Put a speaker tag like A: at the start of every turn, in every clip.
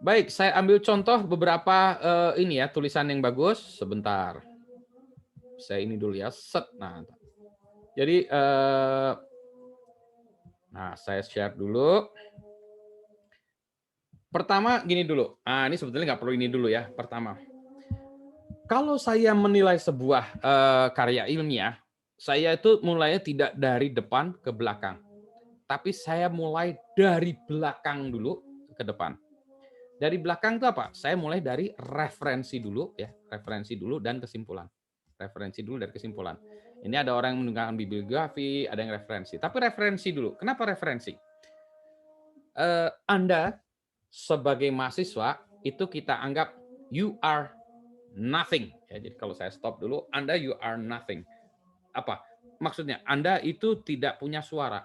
A: Baik, saya ambil contoh beberapa ini ya tulisan yang bagus. Sebentar, saya ini dulu ya. Set. Nah, jadi nah saya share dulu. Pertama gini dulu. Ah, ini sebetulnya nggak perlu ini dulu ya. Pertama, kalau saya menilai sebuah karya ilmiah, saya itu mulainya tidak dari depan ke belakang, tapi saya mulai dari belakang dulu ke depan. Dari belakang itu apa? Saya mulai dari referensi dulu ya, referensi dulu dan kesimpulan. Referensi dulu dan kesimpulan. Ini ada orang yang menggunakan bibliografi, ada yang referensi. Tapi referensi dulu. Kenapa referensi? Anda sebagai mahasiswa itu kita anggap you are nothing. Ya, jadi kalau saya stop dulu, Anda you are nothing. Apa? Maksudnya Anda itu tidak punya suara.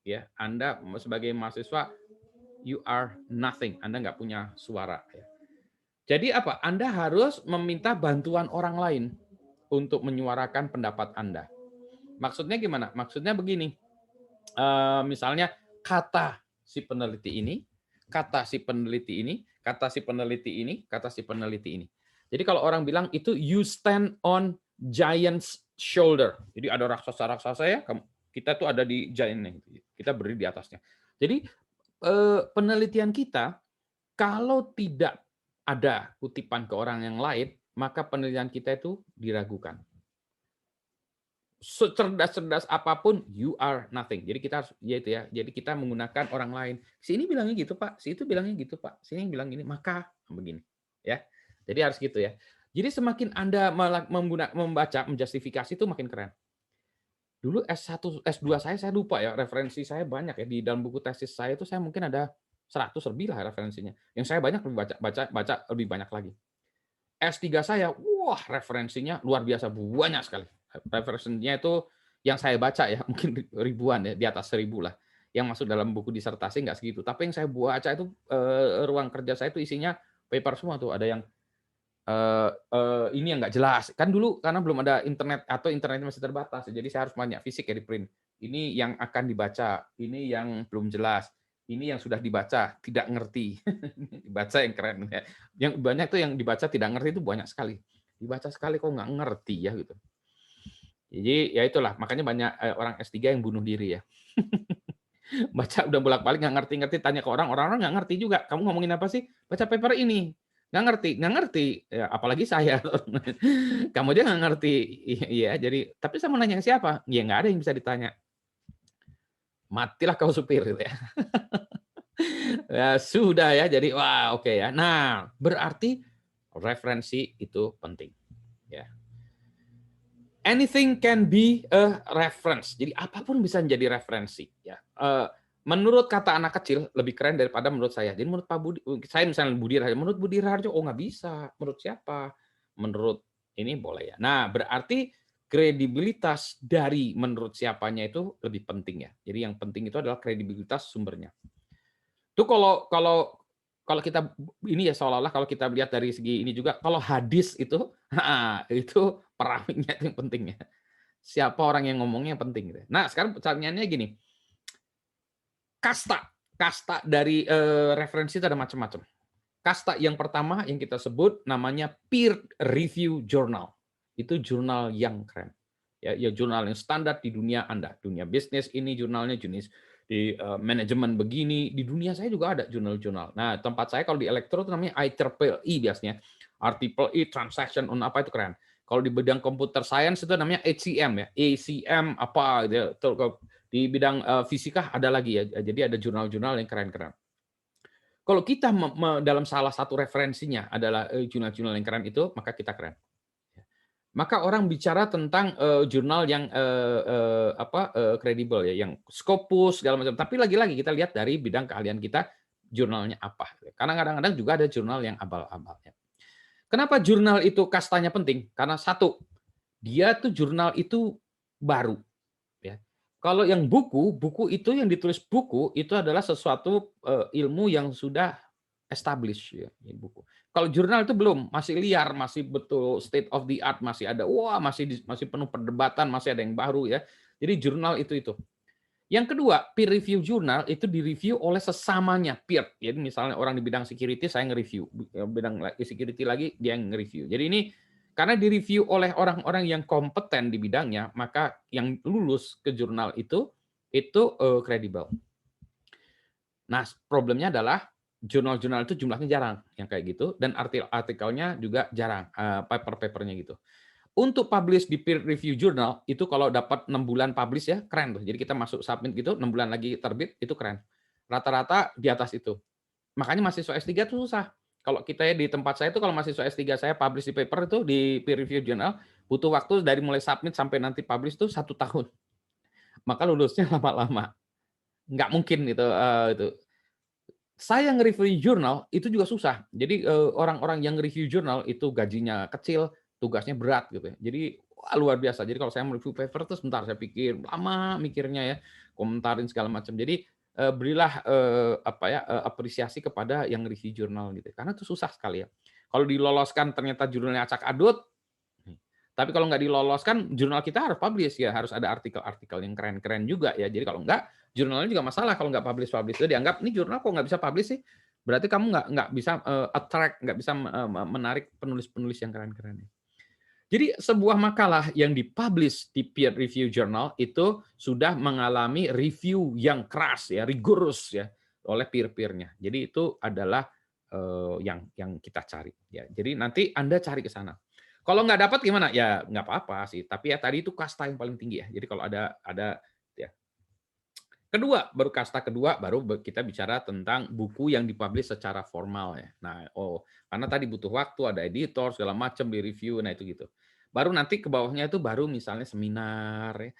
A: Ya, Anda sebagai mahasiswa you are nothing. Anda nggak punya suara. Ya. Jadi apa? Anda harus meminta bantuan orang lain untuk menyuarakan pendapat Anda. Maksudnya gimana? Maksudnya begini. Misalnya kata si peneliti ini, kata si peneliti ini, kata si peneliti ini, kata si peneliti ini. Jadi kalau orang bilang itu you stand on giant's shoulder. Jadi ada raksasa-raksasa ya, kita tuh ada di giant-nya, kita berdiri di atasnya. Jadi penelitian kita kalau tidak ada kutipan ke orang yang lain, maka penelitian kita itu diragukan. Secerdas-cerdas apapun, you are nothing. Jadi kita harus, ya itu ya. Jadi kita menggunakan orang lain. Si ini bilangnya gitu Pak, si itu bilangnya gitu Pak, si ini bilang gini, maka begini, ya. Jadi harus gitu ya. Jadi semakin Anda membaca, menjustifikasi itu makin keren. Dulu S1, S2 saya lupa ya, referensi saya banyak ya di dalam buku tesis saya itu saya mungkin ada 100 lebih lah referensinya. Yang saya banyak baca lebih banyak lagi. S3 saya, wah referensinya luar biasa banyak sekali. Referensinya itu yang saya baca ya mungkin ribuan ya, di atas 1000 lah. Yang masuk dalam buku disertasi nggak segitu. Tapi yang saya baca itu ruang kerja saya itu isinya paper semua tuh. Ada yang ini yang nggak jelas. Kan dulu karena belum ada internet atau internetnya masih terbatas. Jadi saya harus banyak fisik ya di print. Ini yang akan dibaca, ini yang belum jelas, ini yang sudah dibaca tidak ngerti. Dibaca yang keren ya. Yang banyak tuh yang dibaca tidak ngerti itu banyak sekali. Dibaca sekali kok nggak ngerti ya gitu. Jadi ya itulah makanya banyak orang S3 yang bunuh diri ya. Baca udah bolak-balik nggak ngerti-ngerti, tanya ke orang nggak ngerti juga. Kamu ngomongin apa sih? Baca paper ini. Nggak ngerti. Ya, apalagi saya. Kamu aja nggak ngerti. Iya, jadi tapi saya mau nanya ke siapa? Ya nggak ada yang bisa ditanya. Matilah kau supir gitu ya. Ya sudah ya, jadi wah oke ya. Nah, berarti referensi itu penting. Ya. Anything can be a reference. Jadi apapun bisa menjadi referensi. Ya. Menurut kata anak kecil lebih keren daripada menurut saya. Jadi menurut Pak Budi, saya misalnya Budi Raharjo, menurut Budi Raharjo, oh nggak bisa. Menurut siapa? Menurut ini boleh ya. Nah berarti kredibilitas dari menurut siapanya itu lebih penting ya. Jadi yang penting itu adalah kredibilitas sumbernya. Itu kalau kita ini ya seolah-olah kalau kita lihat dari segi ini juga, kalau hadis itu, itu perawinya itu yang penting ya. Siapa orang yang ngomongnya yang penting gitu. Nah, sekarang pertanyaannya gini, kasta dari referensi itu ada macam-macam. Kasta yang pertama yang kita sebut namanya peer review journal. Itu jurnal yang keren. Ya jurnal yang standar di dunia Anda. Dunia bisnis ini jurnalnya jenis di manajemen begini. Di dunia saya juga ada jurnal-jurnal. Nah, tempat saya kalau di elektro itu namanya IEEE biasanya. RTPE transaction on apa itu keren. Kalau di bidang computer science itu namanya ACM ya. ACM apa gitu. Di bidang fisika ada lagi ya. Jadi ada jurnal-jurnal yang keren-keren. Kalau kita dalam salah satu referensinya adalah jurnal-jurnal yang keren itu, maka kita keren. Maka orang bicara tentang jurnal yang kredibel ya, yang Scopus segala macam. Tapi lagi-lagi kita lihat dari bidang keahlian kita, jurnalnya apa. Karena kadang-kadang juga ada jurnal yang abal-abal. Kenapa jurnal itu kastanya penting? Karena satu, dia tuh jurnal itu baru. Ya. Kalau yang buku itu yang ditulis buku itu adalah sesuatu ilmu yang sudah established ya, buku. Kalau jurnal itu belum, masih liar, masih betul state of the art, masih ada masih penuh perdebatan, masih ada yang baru ya. Jadi jurnal itu. Yang kedua, peer review jurnal itu direview oleh sesamanya peer. Jadi misalnya orang di bidang security saya nge-review, bidang security lagi dia yang nge-review. Jadi ini karena direview oleh orang-orang yang kompeten di bidangnya, maka yang lulus ke jurnal itu kredibel. Nah, problemnya adalah jurnal-jurnal itu jumlahnya jarang yang kayak gitu dan artikelnya juga jarang, paper-papernya gitu. Untuk publish di peer review journal, itu kalau dapat 6 bulan publish ya, keren tuh. Jadi kita masuk submit gitu, 6 bulan lagi terbit, itu keren. Rata-rata di atas itu. Makanya mahasiswa S3 tuh susah. Kalau kita ya di tempat saya itu kalau mahasiswa S3 saya publish di paper itu di peer review journal, butuh waktu dari mulai submit sampai nanti publish tuh 1 tahun. Maka lulusnya lama-lama. Nggak mungkin itu. Saya nge-review jurnal itu juga susah. Jadi, orang-orang yang nge-review jurnal itu gajinya kecil, tugasnya berat gitu ya. Jadi, wah luar biasa. Jadi kalau saya mereview paper tuh sebentar saya pikir, lama mikirnya ya, komentarin segala macam. Jadi, berilah, apresiasi kepada yang review jurnal gitu. Karena itu susah sekali ya. Kalau diloloskan ternyata jurnalnya acak adut, tapi kalau nggak diloloskan, jurnal kita harus publish ya, harus ada artikel-artikel yang keren-keren juga ya. Jadi kalau nggak, jurnalnya juga masalah kalau nggak publish-publish. Itu dianggap, "Ini jurnal kok nggak bisa publish sih?" Berarti kamu nggak bisa, attract, nggak bisa menarik penulis-penulis yang keren-keren. Jadi sebuah makalah yang dipublish di peer review journal itu sudah mengalami review yang keras ya, rigorous ya, oleh peer-peer-nya. Jadi itu adalah, yang kita cari ya. Jadi nanti Anda cari ke sana. Kalau nggak dapat gimana? Ya nggak apa-apa sih, tapi ya tadi itu kasta yang paling tinggi ya. Jadi kalau ada ya. Baru kasta kedua, baru kita bicara tentang buku yang dipublish secara formal ya. Nah, karena tadi butuh waktu, ada editor segala macam di review, nah itu gitu. Baru nanti ke bawahnya itu baru misalnya seminar ya.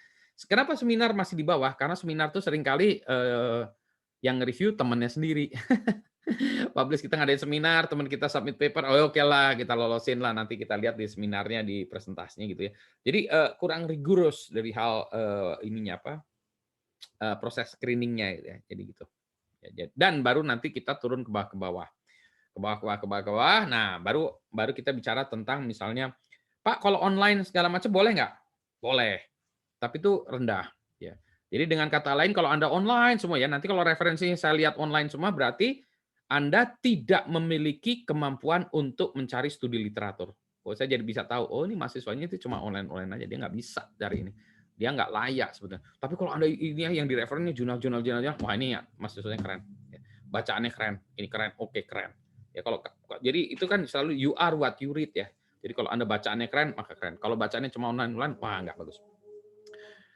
A: Kenapa seminar masih di bawah? Karena seminar tuh seringkali yang nge-review temannya sendiri. Publish kita ngadain seminar, teman kita submit paper, oh oke lah kita lolosin lah, nanti kita lihat di seminarnya, di presentasinya gitu ya. Jadi kurang rigorous dari hal ininya apa proses screening-nya gitu ya. Jadi gitu. Dan baru nanti kita turun ke bawah ke bawah. Ke bawah ke bawah ke bawah ke bawah. Nah, baru kita bicara tentang misalnya, "Pak, kalau online segala macam boleh nggak?" Boleh, tapi itu rendah ya. Jadi dengan kata lain kalau Anda online semua ya, nanti kalau referensinya saya lihat online semua berarti Anda tidak memiliki kemampuan untuk mencari studi literatur. Oh, saya jadi bisa tahu, oh ini mahasiswanya itu cuma online-online aja, dia nggak bisa cari ini. Dia nggak layak sebetulnya. Tapi kalau Anda ini yang di referennya jurnal-jurnal, wah ini ya mahasiswanya keren. Ya. Bacaannya keren, ini keren, oke keren. Ya kalau jadi itu kan selalu you are what you read ya. Jadi kalau Anda bacaannya keren, maka keren. Kalau bacaannya cuma online, wah nggak bagus.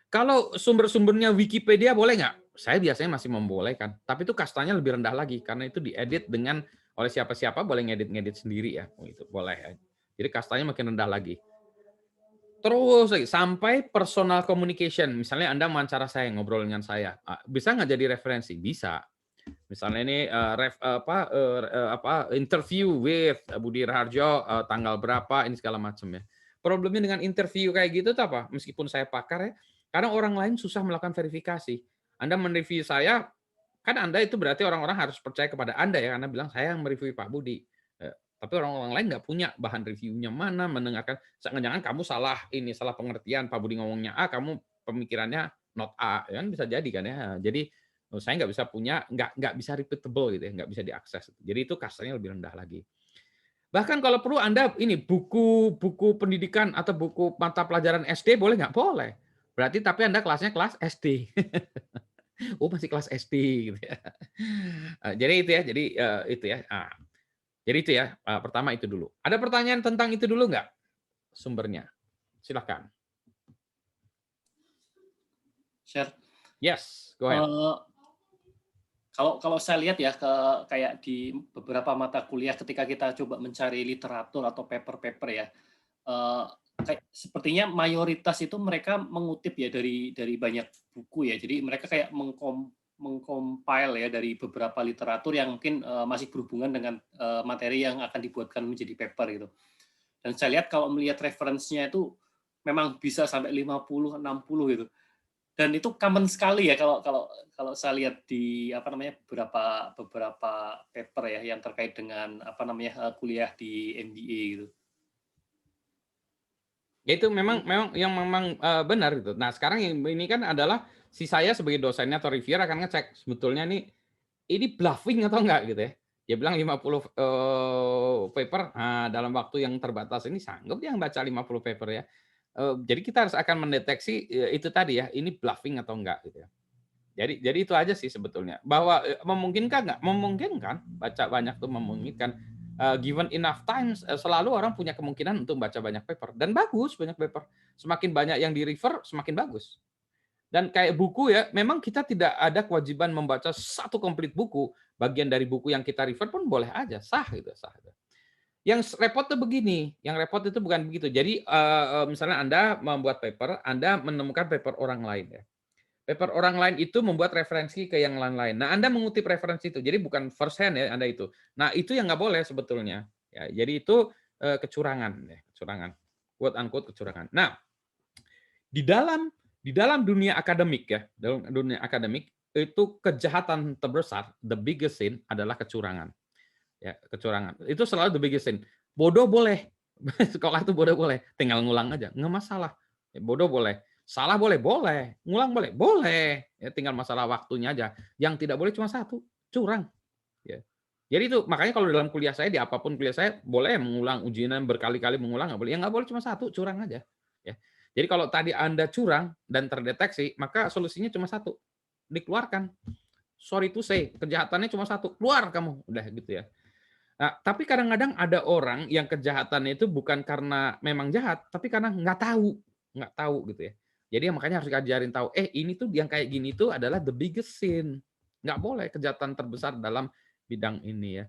A: Kalau sumber-sumbernya Wikipedia boleh nggak? Saya biasanya masih membolehkan, tapi itu kastanya lebih rendah lagi karena itu diedit dengan oleh siapa-siapa boleh ngedit-ngedit sendiri ya, itu boleh ya. Jadi kastanya makin rendah lagi. Terus lagi sampai personal communication, misalnya Anda wawancara saya, ngobrol dengan saya, bisa nggak jadi referensi? Bisa. Misalnya ini interview with Budi Raharjo tanggal berapa ini segala macam ya. Problemnya dengan interview kayak gitu tuh apa? Meskipun saya pakar ya, kadang orang lain susah melakukan verifikasi. Anda mereview saya, kan Anda itu berarti orang-orang harus percaya kepada Anda ya, karena bilang saya yang mereview Pak Budi. Tapi orang-orang lain nggak punya bahan reviewnya mana, mendengarkan, jangan-jangan kamu salah ini, salah pengertian, Pak Budi ngomongnya A, kamu pemikirannya not A, ya kan bisa jadi kan ya. Jadi saya nggak bisa punya, nggak bisa repeatable gitu ya, nggak bisa diakses. Jadi itu kasarnya lebih rendah lagi. Bahkan kalau perlu Anda ini buku pendidikan atau buku mata pelajaran SD boleh nggak? Boleh. Berarti tapi Anda kelasnya kelas SD. Oh masih kelas SD gitu ya. Jadi itu ya, itu ya. Jadi itu ya, pertama itu dulu. Ada pertanyaan tentang itu dulu nggak? Sumbernya. Silakan.
B: Share.
A: Yes, go ahead.
B: Kalau saya lihat ya kayak di beberapa mata kuliah ketika kita coba mencari literatur atau paper-paper ya, kayak sepertinya mayoritas itu mereka mengutip ya dari banyak buku ya. Jadi mereka kayak mengcompile ya dari beberapa literatur yang mungkin masih berhubungan dengan materi yang akan dibuatkan menjadi paper gitu. Dan saya lihat kalau melihat referensinya itu memang bisa sampai 50, 60 gitu. Dan itu common sekali ya kalau saya lihat di beberapa paper ya yang terkait dengan kuliah di MBA gitu.
A: Ya itu memang benar gitu. Nah, sekarang yang ini kan adalah si saya sebagai dosennya atau reviewer akan ngecek sebetulnya nih ini bluffing atau enggak gitu ya. Dia bilang 50 paper, dalam waktu yang terbatas ini sanggup dia baca 50 paper ya. Jadi kita harus akan mendeteksi, itu tadi ya, ini bluffing atau enggak gitu ya. Jadi itu aja sih sebetulnya. Bahwa, memungkinkan nggak? Memungkinkan, baca banyak tuh memungkinkan. Given enough times, selalu orang punya kemungkinan untuk baca banyak paper dan bagus banyak paper. Semakin banyak yang di-refer, semakin bagus. Dan kayak buku ya, memang kita tidak ada kewajiban membaca satu komplit buku. Bagian dari buku yang kita refer pun boleh aja, sah gitu, sah gitu. Yang repot tuh begini, yang repot itu bukan begitu. Jadi, misalnya Anda membuat paper, Anda menemukan paper orang lain ya. Paper orang lain itu membuat referensi ke yang lain-lain. Nah, Anda mengutip referensi itu, jadi bukan first hand ya Anda itu. Nah, itu yang nggak boleh sebetulnya. Ya, jadi itu, kecurangan ya, kecurangan, quote unquote kecurangan. Nah, di dalam dunia akademik ya, dalam dunia akademik, itu kejahatan terbesar, the biggest sin adalah kecurangan. Ya, kecurangan. Itu selalu the biggest sin. Bodoh boleh, sekolah itu bodoh boleh, tinggal ngulang aja, nggak masalah. Ya, bodoh boleh, salah boleh, boleh, ngulang boleh, boleh. Ya, tinggal masalah waktunya aja. Yang tidak boleh cuma satu, curang. Ya. Jadi itu makanya kalau dalam kuliah saya di apapun kuliah saya boleh mengulang ujian berkali-kali mengulang nggak boleh. Yang nggak boleh cuma satu, curang aja. Ya. Jadi kalau tadi Anda curang dan terdeteksi, maka solusinya cuma satu, dikeluarkan. Sorry to say, kejahatannya cuma satu, keluar kamu, udah gitu ya. Nah, tapi kadang-kadang ada orang yang kejahatannya itu bukan karena memang jahat, tapi karena nggak tahu gitu ya. Jadi makanya harus diajarin tahu, ini tuh yang kayak gini tuh adalah the biggest sin. Nggak boleh kejahatan terbesar dalam bidang ini ya.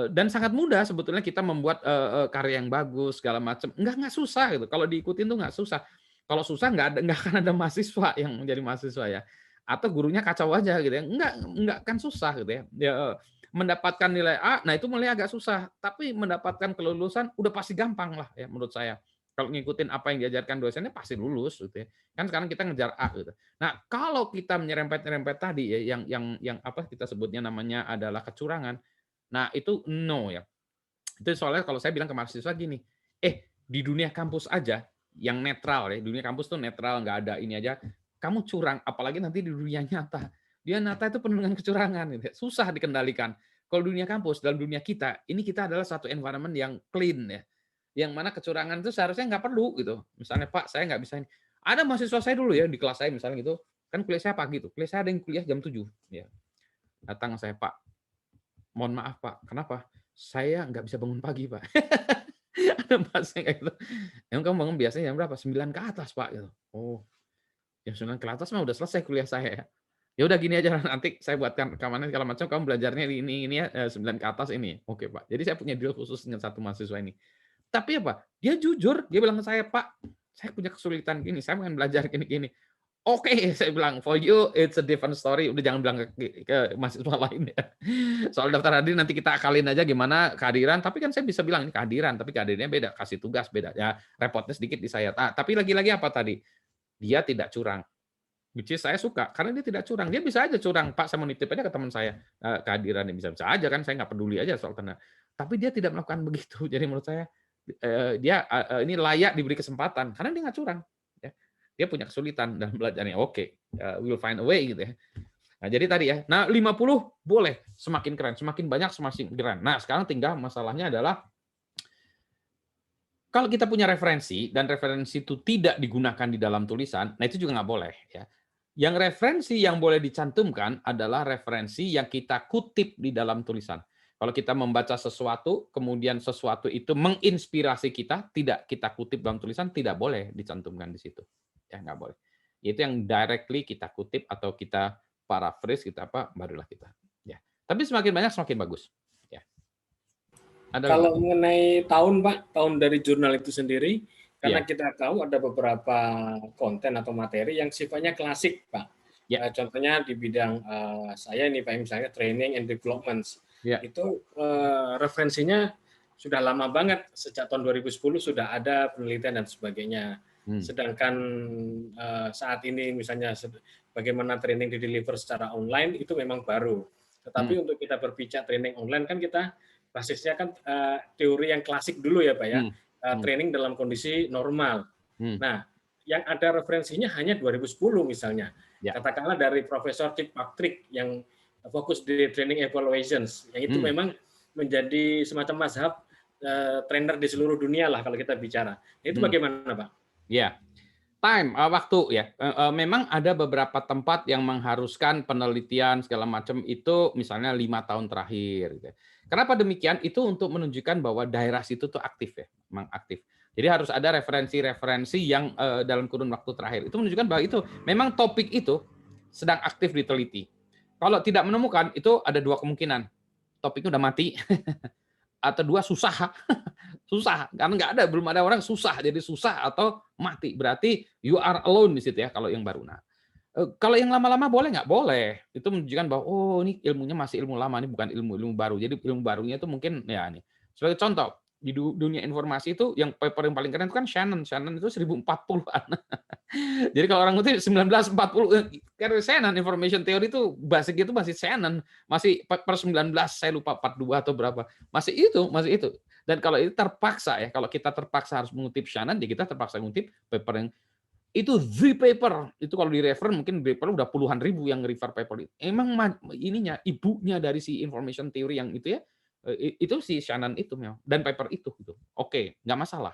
A: Dan sangat mudah sebetulnya kita membuat, karya yang bagus segala macam, nggak susah gitu, kalau diikutin tuh nggak susah. Kalau susah nggak akan ada mahasiswa yang menjadi mahasiswa ya, atau gurunya kacau aja gitu ya, nggak kan susah gitu ya. Ya, mendapatkan nilai A, nah itu mulai agak susah, tapi mendapatkan kelulusan udah pasti gampang lah ya menurut saya. Kalau ngikutin apa yang diajarkan dosennya pasti lulus gitu ya. Kan sekarang kita ngejar A gitu. Nah, kalau kita menyerempet-nyerempet tadi ya yang apa kita sebutnya namanya adalah kecurangan. Nah, itu no ya. Itu soalnya kalau saya bilang ke mahasiswa gini, di dunia kampus aja yang netral ya, dunia kampus tuh netral, nggak ada ini aja, kamu curang, apalagi nanti di dunia nyata. Dia nyata itu penuh dengan kecurangan, gitu ya, susah dikendalikan. Kalau dunia kampus, dalam dunia kita, ini kita adalah satu environment yang clean ya, yang mana kecurangan itu seharusnya nggak perlu gitu. Misalnya, Pak, saya nggak bisa ini. Ada mahasiswa saya dulu ya di kelas saya misalnya gitu, kan kuliah saya pagi tuh, kuliah saya ada yang kuliah jam 7. Ya. Datang saya, Pak, mohon maaf Pak, kenapa? Saya nggak bisa bangun pagi Pak. Ada bahasa kayak gitu. Emang kamu bangun biasanya jam berapa? 9 ke atas Pak, gitu. Oh, jam 9 ke atas mah udah selesai kuliah saya ya. Ya udah gini aja nanti saya buatkan rekamannya segala macam, kamu belajarnya ini ya, 9 ke atas ini. Oke Pak. Jadi saya punya deal khusus dengan satu mahasiswa ini. Tapi apa, dia jujur, dia bilang ke saya, "Pak, saya punya kesulitan gini, saya pengen belajar gini-gini." Oke, saya bilang, "For you it's a different story." Udah jangan bilang ke mahasiswa lain ya. Soal daftar hadir nanti kita akalin aja gimana kehadiran, tapi kan saya bisa bilang ini kehadiran, tapi kehadirannya beda, kasih tugas beda. Ya repotnya sedikit di saya. Tapi lagi-lagi apa tadi? Dia tidak curang. Which is saya suka, karena dia tidak curang. Dia bisa aja curang, "Pak, saya mau nitip aja ke teman saya, kehadirannya." Bisa-bisa aja kan, saya nggak peduli aja soal tanda. Tapi dia tidak melakukan begitu. Jadi menurut saya, dia, ini layak diberi kesempatan, karena dia nggak curang, ya. Dia punya kesulitan dalam belajarnya, oke, we'll find a way gitu ya. Nah, jadi tadi ya, nah 50 boleh, semakin keren, semakin banyak semakin keren. Nah, sekarang tinggal masalahnya adalah kalau kita punya referensi dan referensi itu tidak digunakan di dalam tulisan, nah itu juga nggak boleh ya. Yang referensi yang boleh dicantumkan adalah referensi yang kita kutip di dalam tulisan. Kalau kita membaca sesuatu, kemudian sesuatu itu menginspirasi kita, tidak kita kutip dalam tulisan, tidak boleh dicantumkan di situ. Ya, nggak boleh. Itu yang directly kita kutip atau kita paraphrase, kita apa, barulah kita. Ya. Tapi semakin banyak semakin bagus. Ya. Ada lagi?
C: Kalau mengenai tahun, Pak, tahun dari jurnal itu sendiri, karena
A: Ya.
C: kita tahu ada beberapa konten atau materi yang sifatnya klasik, Pak.
A: Ya.
C: Contohnya di bidang saya ini, Pak, misalnya training and development.
A: Ya.
C: Itu referensinya sudah lama banget, sejak tahun 2010 sudah ada penelitian dan sebagainya. Sedangkan saat ini misalnya bagaimana training di-deliver secara online itu memang baru. Tetapi untuk kita berbicara training online kan kita basisnya kan teori yang klasik dulu ya Pak ya, training dalam kondisi normal. Nah, yang ada referensinya hanya 2010 misalnya.
A: Ya.
C: Katakanlah dari Profesor Kirkpatrick yang fokus di training evaluations, yang itu memang menjadi semacam mazhab trainer di seluruh dunia lah kalau kita bicara. Itu bagaimana, Pak?
A: Ya, waktu ya. Memang ada beberapa tempat yang mengharuskan penelitian segala macam itu misalnya 5 tahun terakhir. Gitu. Kenapa demikian? Itu untuk menunjukkan bahwa daerah situ tuh aktif ya, memang aktif. Jadi harus ada referensi-referensi yang dalam kurun waktu terakhir. Itu menunjukkan bahwa itu memang topik itu sedang aktif diteliti. Kalau tidak menemukan, itu ada 2 kemungkinan. Topiknya udah mati, atau 2 susah. Susah, karena belum ada orang susah. Jadi susah atau mati. Berarti you are alone di situ ya, kalau yang baru. Nah, kalau yang lama-lama boleh nggak? Boleh. Itu menunjukkan bahwa, oh ini ilmunya masih ilmu lama, ini bukan ilmu baru. Jadi ilmu barunya itu mungkin, ya ini. Sebagai contoh, di dunia informasi itu yang paper yang paling keren itu kan Shannon. Shannon itu 1040-an. Jadi kalau orang itu 1940, karena Shannon information theory itu basic itu masih Shannon, masih per 19, saya lupa 42 atau berapa. Masih itu. Dan kalau itu terpaksa ya, kalau kita terpaksa harus mengutip Shannon, ya kita terpaksa mengutip paper yang itu the paper. Itu kalau di refer mungkin paper udah puluhan ribu yang refer paper itu. Emang ininya ibunya dari si information theory yang itu ya, itu si Shannon itu dan paper itu gitu. Oke, nggak masalah.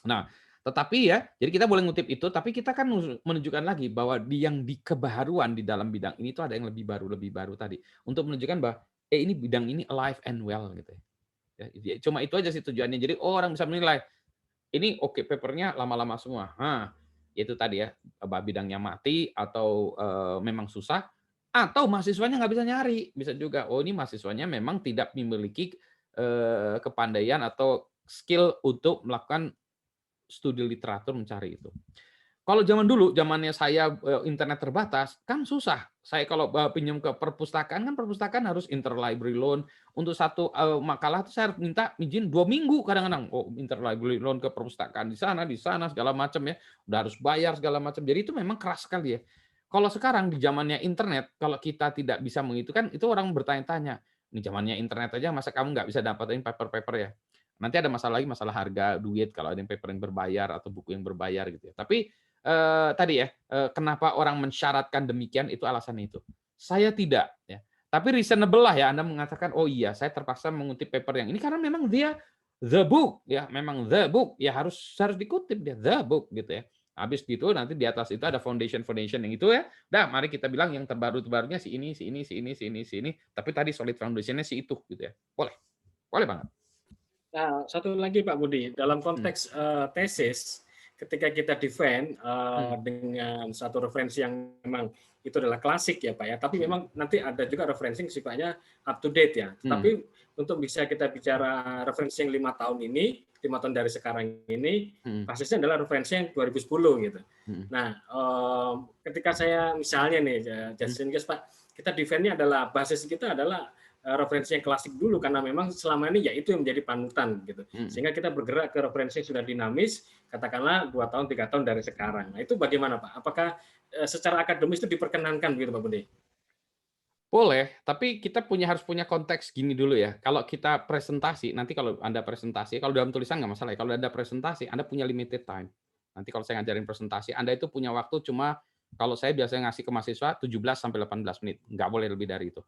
A: Nah, tetapi ya, jadi kita boleh ngutip itu, tapi kita kan menunjukkan lagi bahwa di kebaharuan di dalam bidang ini tuh ada yang lebih baru tadi. Untuk menunjukkan bahwa ini bidang ini alive and well gitu ya. Cuma itu aja sih tujuannya. Jadi orang bisa menilai ini oke papernya lama-lama semua. Itu tadi ya, bidangnya mati atau memang susah atau mahasiswanya nggak bisa nyari. Bisa juga, oh ini mahasiswanya memang tidak memiliki kepandaian atau skill untuk melakukan studi literatur mencari itu. Kalau zaman dulu, zamannya saya internet terbatas, kan susah. Saya kalau pinjam ke perpustakaan, kan perpustakaan harus interlibrary loan. Untuk satu makalah itu saya harus minta izin 2 minggu kadang-kadang. Oh, interlibrary loan ke perpustakaan di sana segala macam ya. Udah harus bayar segala macam. Jadi itu memang keras sekali ya. Kalau sekarang di zamannya internet, kalau kita tidak bisa mengitukan, itu orang bertanya-tanya. Ini zamannya internet aja, masa kamu nggak bisa dapatin paper-paper ya? Nanti ada masalah harga duit kalau ada yang paper yang berbayar atau buku yang berbayar gitu ya. Tapi tadi ya, kenapa orang mensyaratkan demikian itu alasannya itu. Saya tidak ya. Tapi reasonable lah ya Anda mengatakan, oh iya saya terpaksa mengutip paper yang ini karena memang dia the book ya, memang the book ya harus dikutip dia the book gitu ya. Habis gitu nanti di atas itu ada foundation yang itu ya. Dah, mari kita bilang yang terbarunya si ini. Tapi tadi solid foundation-nya si itu gitu ya. Boleh banget.
C: Nah, satu lagi Pak Budi, dalam konteks tesis, ketika kita defend dengan satu referensi yang memang itu adalah klasik ya Pak ya, tapi memang nanti ada juga referensi yang sifatnya up to date ya. Tapi untuk bisa kita bicara referensi yang 5 tahun ini, 5 tahun dari sekarang ini, basisnya adalah referensi yang 2010 gitu. Nah, ketika saya misalnya nih, Justin guys Pak, kita defend-nya adalah basis kita adalah referensi yang klasik dulu karena memang selama ini ya itu yang menjadi panutan gitu. Sehingga kita bergerak ke referensi yang sudah dinamis, katakanlah 2 tahun 3 tahun dari sekarang. Nah, itu bagaimana Pak? Apakah secara akademis itu diperkenankan begitu Pak Budi?
A: Boleh, tapi kita harus punya konteks gini dulu ya. Kalau kita presentasi, nanti kalau Anda presentasi, kalau dalam tulisan nggak masalah ya. Kalau Anda presentasi, Anda punya limited time. Nanti kalau saya ngajarin presentasi, Anda itu punya waktu cuma, kalau saya biasanya ngasih ke mahasiswa 17 sampai 18 menit. Nggak boleh lebih dari itu.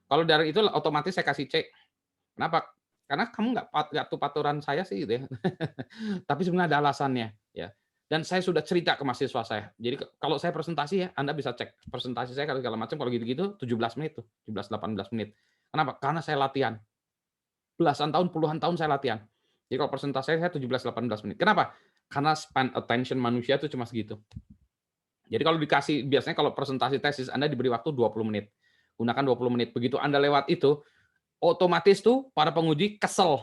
A: Kalau dari itu otomatis saya kasih C. Kenapa? Karena kamu nggak paturan saya sih gitu ya. Tapi sebenarnya ada alasannya ya. Dan saya sudah cerita ke mahasiswa saya. Jadi kalau saya presentasi ya, Anda bisa cek presentasi saya kalau segala macam kalau gitu-gitu 17 menit tuh, 17-18 menit. Kenapa? Karena saya latihan. Belasan tahun, puluhan tahun saya latihan. Jadi kalau presentasi saya 17-18 menit. Kenapa? Karena span attention manusia itu cuma segitu. Jadi kalau dikasih, biasanya kalau presentasi tesis Anda diberi waktu 20 menit. Gunakan 20 menit. Begitu Anda lewat itu, otomatis tuh para penguji kesel.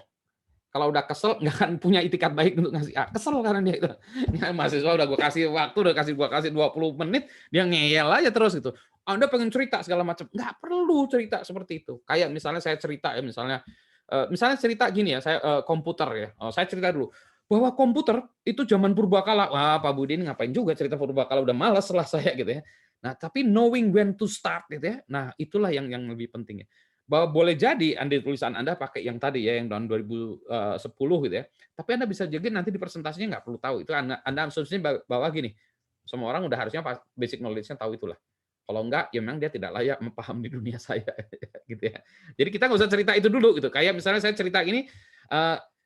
A: Kalau udah kesel, nggak akan punya itikat baik untuk ngasih A. Kesel karena dia itu. Ya, mahasiswa udah gue kasih waktu, udah gue kasih 20 menit, dia ngeyel aja terus gitu. Anda pengen cerita segala macam. Nggak perlu cerita seperti itu. Kayak misalnya saya cerita ya, misalnya cerita gini ya, saya komputer ya. Saya cerita dulu. Bahwa komputer itu zaman purbakala. Wah, Pak Budi ini ngapain juga cerita purbakala, udah malas lah saya gitu ya. Nah, tapi knowing when to start gitu ya. Nah, itulah yang lebih penting ya. bahwa boleh jadi tulisan Anda pakai yang tadi ya, yang tahun 2010 gitu ya. Tapi Anda bisa jadi nanti di presentasinya nggak perlu tahu. Itu Anda asumsinya bahwa gini, semua orang udah harusnya basic knowledge-nya tahu itulah. Kalau enggak, ya memang dia tidak layak memahami dunia saya, gitu ya. Jadi kita nggak usah cerita itu dulu gitu. Kayak misalnya saya cerita ini,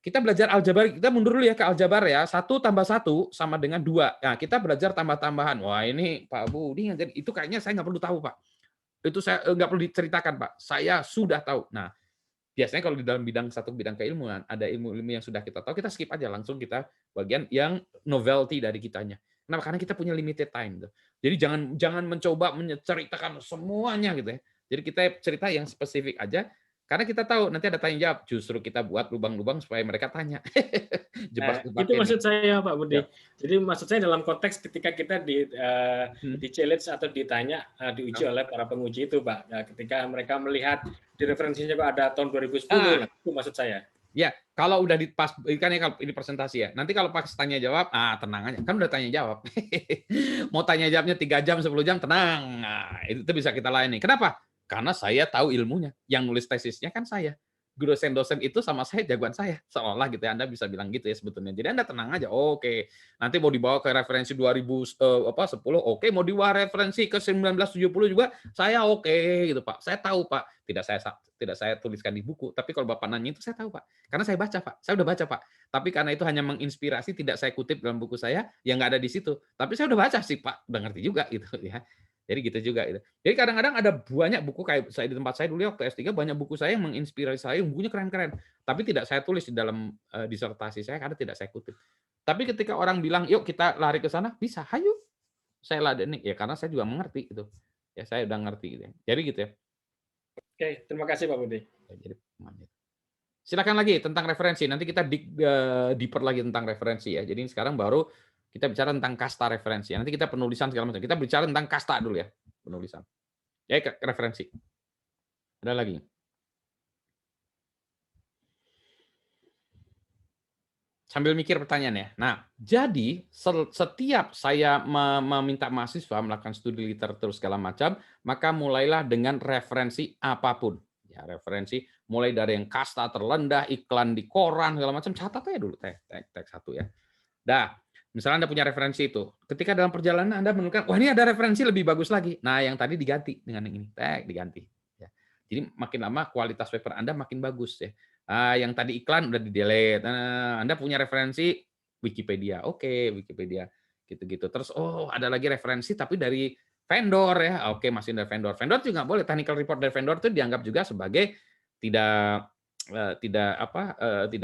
A: kita belajar aljabar, kita mundur dulu ya ke aljabar ya. 1+1 sama dengan 2. Nah, kita belajar tambah-tambahan. Wah, ini Pak Budi, itu kayaknya saya nggak perlu tahu, Pak. Itu saya nggak perlu diceritakan, Pak. Saya sudah tahu. Nah, biasanya kalau di dalam bidang keilmuan, ada ilmu-ilmu yang sudah kita tahu, kita skip aja, langsung kita bagian yang novelty dari kitanya. Kenapa? Karena kita punya limited time. Tuh. Jadi jangan mencoba menceritakan semuanya gitu ya. Jadi kita cerita yang spesifik aja, karena kita tahu nanti ada tanya jawab. Justru kita buat lubang-lubang supaya mereka tanya.
C: Nah, itu
A: Jebak-jebakin.
C: maksud saya Pak Budi.
A: Ya.
C: Jadi maksud saya dalam konteks ketika kita di challenge atau ditanya, diuji oleh para penguji itu Pak. Nah, ketika mereka melihat di referensinya kok ada tahun 2010, nah, itu maksud saya.
A: Ya, kalau udah pas kan ya, kalau ini presentasi ya. Nanti kalau pas tanya jawab, tenang aja. Kan udah tanya jawab. Mau tanya jawabnya 3 jam, 10 jam, tenang. Nah, itu bisa kita layani. Kenapa? Karena saya tahu ilmunya. Yang nulis tesisnya kan saya. Dosen-dosen itu sama saya jagoan saya. Seolah gitu ya. Anda bisa bilang gitu ya sebetulnya. Jadi Anda tenang aja. Oke. Nanti mau dibawa ke referensi 2010, oke. Mau dibawa referensi ke 1970 juga, saya oke gitu, Pak. Saya tahu, Pak. Tidak saya tuliskan di buku, tapi kalau Bapak nanya itu saya tahu, Pak. Karena saya baca, Pak. Saya udah baca, Pak. Tapi karena itu hanya menginspirasi, tidak saya kutip dalam buku saya, yang nggak ada di situ. Tapi saya udah baca sih, Pak. Udah ngerti juga gitu ya. Jadi gitu juga itu. Jadi kadang-kadang ada banyak buku kayak saya di tempat saya dulu ya, waktu S3 banyak buku saya yang menginspirasi saya, bukunya keren-keren. Tapi tidak saya tulis di dalam disertasi saya karena tidak saya kutip. Tapi ketika orang bilang, "Yuk kita lari ke sana," bisa. Hayu. Saya ladeni ya karena saya juga mengerti itu. Ya saya udah ngerti gitu ya. Jadi gitu ya.
C: Oke, terima kasih Pak Budi.
A: Jadi silakan lagi tentang referensi. Nanti kita deeper lagi tentang referensi ya. Jadi sekarang baru kita bicara tentang kasta referensi. Nanti kita penulisan segala macam. Kita bicara tentang kasta dulu ya, penulisan. Ya, referensi. Ada lagi? Sambil mikir pertanyaannya. Nah, jadi setiap saya meminta mahasiswa melakukan studi literatur segala macam, maka mulailah dengan referensi apapun. Ya, referensi mulai dari yang kasta terrendah, iklan di koran segala macam, catat aja dulu teks satu ya. Dah, misalnya Anda punya referensi itu. Ketika dalam perjalanan Anda menemukan, wah ini ada referensi lebih bagus lagi. Nah, yang tadi diganti dengan yang ini, diganti. Ya. Jadi makin lama kualitas paper Anda makin bagus ya. Yang tadi iklan udah di-delete. Anda punya referensi Wikipedia. Oke, Wikipedia. Gitu-gitu. Terus ada lagi referensi tapi dari vendor ya. Oke, masih dari vendor. Vendor juga boleh. Technical report dari vendor itu dianggap juga sebagai tidak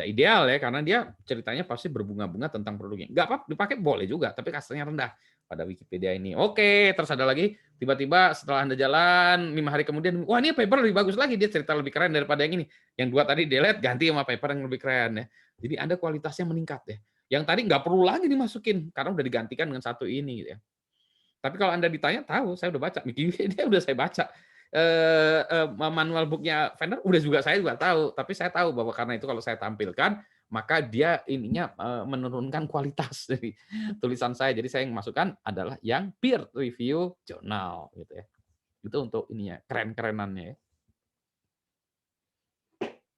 A: ideal ya karena dia ceritanya pasti berbunga-bunga tentang produknya. Nggak apa dipakai boleh juga, tapi kastanya rendah pada Wikipedia ini. Oke, terus ada lagi tiba-tiba setelah Anda jalan 5 hari kemudian, wah ini paper lebih bagus lagi, dia cerita lebih keren daripada yang ini. Yang 2 tadi delete ganti sama paper yang lebih keren ya. Jadi Anda kualitasnya meningkat ya. Yang tadi nggak perlu lagi dimasukin karena udah digantikan dengan satu ini gitu ya. Tapi kalau Anda ditanya, tahu saya udah baca, Wikipedia udah saya baca. Manual booknya vendor saya juga tahu, tapi saya tahu bahwa karena itu kalau saya tampilkan maka dia ininya menurunkan kualitas dari tulisan saya. Jadi saya yang masukkan adalah yang peer review jurnal gitu ya. Itu untuk ininya, keren-kerenannya ya.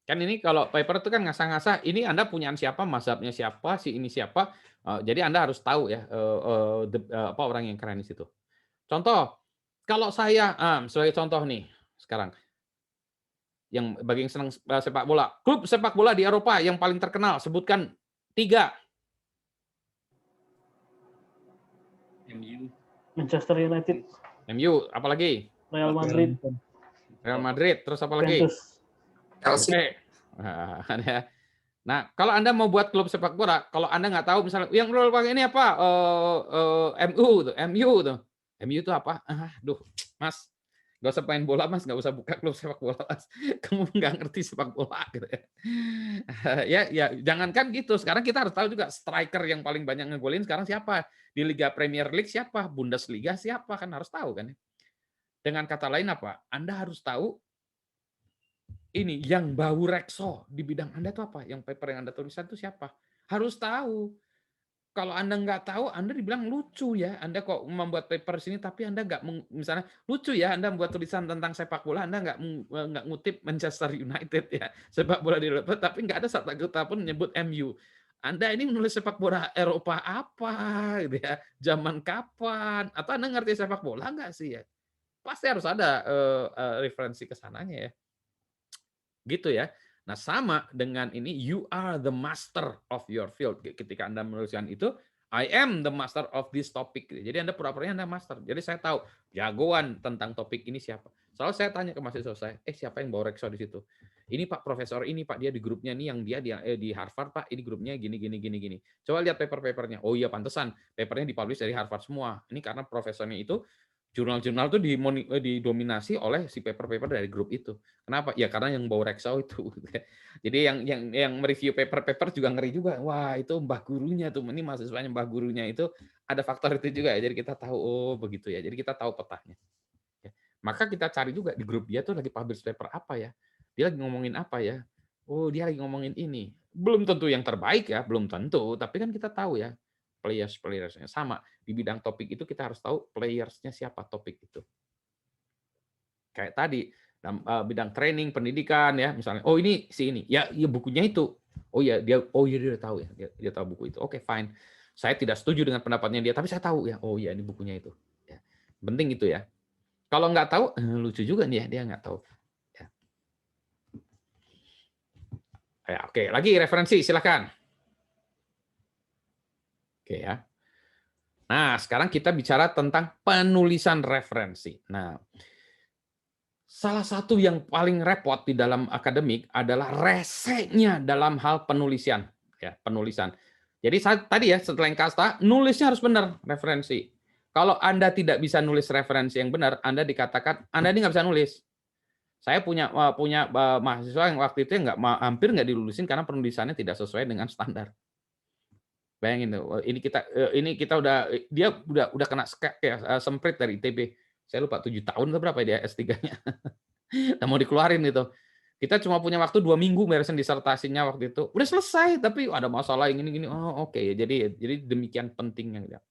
A: Kan ini kalau paper itu kan ngasah-ngasah, ini Anda punyaan siapa, mazhabnya siapa, si ini siapa. Jadi Anda harus tahu ya apa orang yang keren di situ. Contoh, kalau saya sebagai contoh nih sekarang, yang bagi yang senang sepak bola, klub sepak bola di Eropa yang paling terkenal, sebutkan 3.
B: MU.
D: Manchester United.
A: MU, apalagi?
D: Real Madrid.
A: Real Madrid, terus apa lagi? Chelsea. Nah, kalau Anda mau buat klub sepak bola, kalau Anda nggak tahu misalnya yang ini apa? MU tuh, MU itu apa? Aduh, Mas, nggak usah main bola, Mas, nggak usah buka klub sepak bola, Mas. Kamu nggak ngerti sepak bola gitu ya. Ya, jangankan gitu. Sekarang kita harus tahu juga striker yang paling banyak ngegolin sekarang siapa? Di Liga Premier League siapa? Bundesliga siapa? Kan harus tahu kan. Dengan kata lain apa? Anda harus tahu ini yang bau rekso di bidang Anda itu apa? Yang paper yang Anda tulisan itu siapa? Harus tahu. kalau Anda nggak tahu, Anda dibilang lucu ya. Anda kok membuat paper sini, tapi Anda nggak misalnya lucu ya. Anda membuat tulisan tentang sepak bola, Anda nggak ngutip Manchester United ya, sepak bola di Eropa, tapi nggak ada satu kata pun menyebut MU. Anda ini menulis sepak bola Eropa apa, gitu ya? Zaman kapan? Atau Anda ngerti sepak bola nggak sih ya? Pasti harus ada referensi ke sananya ya. Gitu ya. Nah, sama dengan ini, you are the master of your field. Ketika Anda menuliskan itu, I am the master of this topic. Jadi Anda pura-puranya Anda master. Jadi saya tahu jagoan tentang topik ini siapa. Selalu saya tanya ke mahasiswa saya, siapa yang bawa Rekso di situ? Ini Pak Profesor ini Pak, dia di grupnya nih yang dia di Harvard Pak, ini grupnya gini gini gini gini. Coba lihat paper-papernya. Oh iya pantesan, papernya dipublish dari Harvard semua. Ini karena profesornya itu jurnal-jurnal itu didominasi oleh si paper-paper dari grup itu. Kenapa? Ya karena yang bawa Rexau itu. Jadi yang mereview paper-paper juga ngeri juga. Wah, itu mbah gurunya tuh. Ini mahasiswanya mbah gurunya itu ada faktor itu juga ya. Jadi kita tahu oh begitu ya. Jadi kita tahu petanya. Ya. Maka kita cari juga di grup dia tuh lagi publish paper apa ya. Dia lagi ngomongin apa ya. Oh, dia lagi ngomongin ini. Belum tentu yang terbaik ya, belum tentu, tapi kan kita tahu ya players-nya sama. Di bidang topik itu kita harus tahu players-nya siapa topik itu. Kayak tadi dalam bidang training, pendidikan ya, misalnya oh ini si ini. Ya bukunya itu. Oh ya dia tahu ya. Dia tahu buku itu. Oke, fine. Saya tidak setuju dengan pendapatnya dia, tapi saya tahu ya. Oh ya ini bukunya itu. Ya. Penting itu ya. Kalau nggak tahu lucu juga nih ya, dia nggak tahu. Ya. Ya, oke, lagi referensi silakan. Oke ya. Nah, sekarang kita bicara tentang penulisan referensi. Nah, salah satu yang paling repot di dalam akademik adalah resenya dalam hal penulisan, ya, penulisan. Jadi tadi ya setelah yang kasta, nulisnya harus benar referensi. Kalau Anda tidak bisa nulis referensi yang benar, Anda dikatakan Anda ini nggak bisa nulis. Saya punya mahasiswa yang waktu itu hampir nggak dilulusin karena penulisannya tidak sesuai dengan standar. Bayangin tuh, ini kita dia udah kena semprit dari ITB. Saya lupa 7 tahun atau berapa dia S3-nya. Nah, mau dikeluarin gitu. Kita cuma punya waktu 2 minggu beresin disertasinya waktu itu. Udah selesai, tapi ada masalah yang gini-gini. Oh, oke. Jadi demikian pentingnya gitu.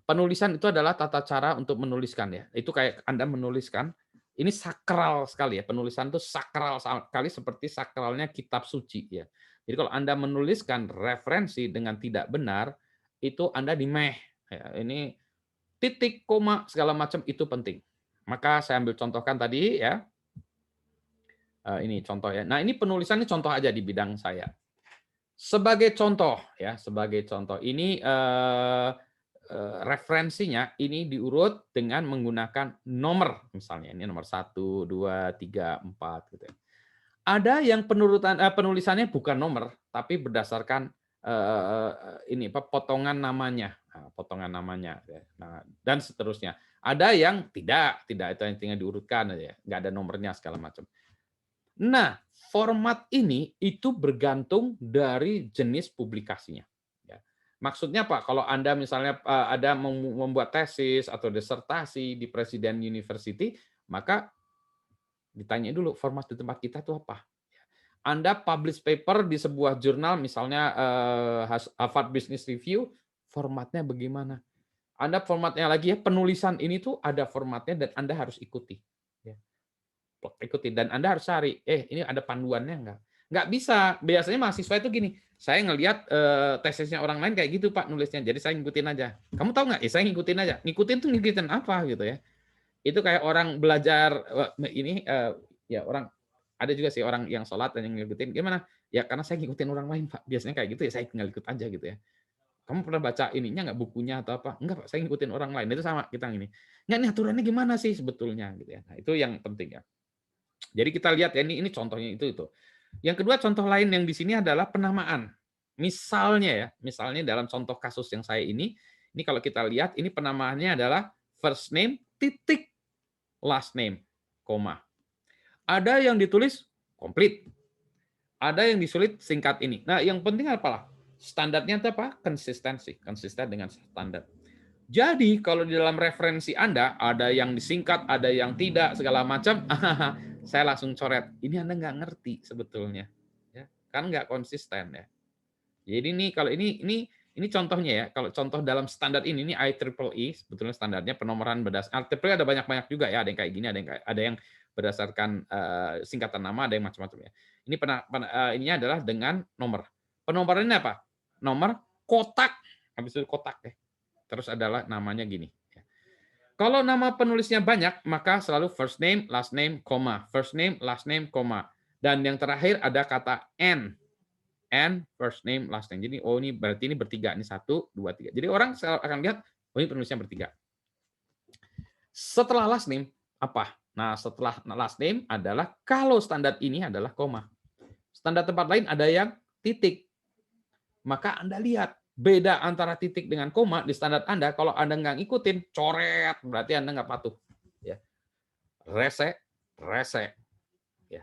A: Penulisan itu adalah tata cara untuk menuliskan ya. Itu kayak Anda menuliskan, ini sakral sekali ya. Penulisan itu sakral sekali seperti sakralnya kitab suci ya. Jadi kalau Anda menuliskan referensi dengan tidak benar, itu Anda dimeh. Ya, ini titik, koma, segala macam itu penting. Maka saya ambil contohkan tadi ya. Ini contoh ya. Nah ini penulisan ini contoh aja di bidang saya. Sebagai contoh ya, sebagai contoh ini referensinya ini diurut dengan menggunakan nomor, misalnya ini nomor 1, 2, 3, 4 gitu ya. Ada yang penulisannya bukan nomor, tapi berdasarkan ini potongan namanya, potongan namanya, nah, dan seterusnya. Ada yang tidak itu yang tinggal diurutkan aja, nggak ada nomornya segala macam. Nah, format ini itu bergantung dari jenis publikasinya. Maksudnya Pak, kalau Anda misalnya ada membuat tesis atau disertasi di Presiden University, maka ditanya dulu format di tempat kita itu apa. Anda publish paper di sebuah jurnal, misalnya Harvard Business Review, formatnya bagaimana? Anda formatnya lagi ya, penulisan ini tuh ada formatnya dan Anda harus ikuti. Ikuti dan Anda harus cari, ini ada panduannya enggak? Nggak bisa. Biasanya mahasiswa itu gini, saya ngelihat tesisnya orang lain kayak gitu Pak nulisnya, jadi saya ngikutin aja. Kamu tahu nggak? Saya ngikutin aja. Ngikutin tuh ngikutin apa gitu ya? Itu kayak orang belajar ini ya orang ada juga sih orang yang sholat dan yang ngikutin gimana? Ya karena saya ngikutin orang lain Pak. Biasanya kayak gitu ya saya tinggal ikut aja gitu ya. Kamu pernah baca ininya nggak bukunya atau apa? Enggak Pak, saya ngikutin orang lain. Itu sama kita ini. Nggak nih aturannya gimana sih sebetulnya gitu ya. Nah, itu yang penting ya. Jadi kita lihat ya ini contohnya itu. Yang kedua contoh lain yang di sini adalah penamaan. Misalnya dalam contoh kasus yang saya ini kalau kita lihat ini penamaannya adalah first name titik last name koma. Ada yang ditulis komplit. Ada yang disulit singkat ini. Nah, yang penting apa? Standarnya itu apa? Konsistensi, konsisten dengan standar. Jadi kalau di dalam referensi Anda ada yang disingkat, ada yang tidak, segala macam, saya langsung coret. Ini Anda nggak ngerti sebetulnya, ya kan nggak konsisten ya. Jadi ini kalau ini Ini contohnya ya, kalau contoh dalam standar ini IEEE sebetulnya standarnya penomoran berdasarkan IEEE ada banyak-banyak juga ya, ada yang kayak gini, ada yang berdasarkan singkatan nama, ada yang macam-macam ya. Ini ininya adalah dengan nomor. Penomorannya apa? Nomor kotak, habis itu kotak ya. Terus adalah namanya gini. Kalau nama penulisnya banyak, maka selalu first name, last name, koma. First name, last name, koma. Dan yang terakhir ada kata N. N, first name, last name. Jadi, oh ini berarti ini bertiga. Ini 1, 2, 3. Jadi orang akan lihat, oh ini penulisnya bertiga. Setelah last name, apa? Nah, setelah last name adalah, kalau standar ini adalah koma. Standar tempat lain ada yang titik. Maka Anda lihat, beda antara titik dengan koma di standar Anda, kalau Anda nggak ngikutin, coret, berarti Anda nggak patuh. Ya. Rese. Ya.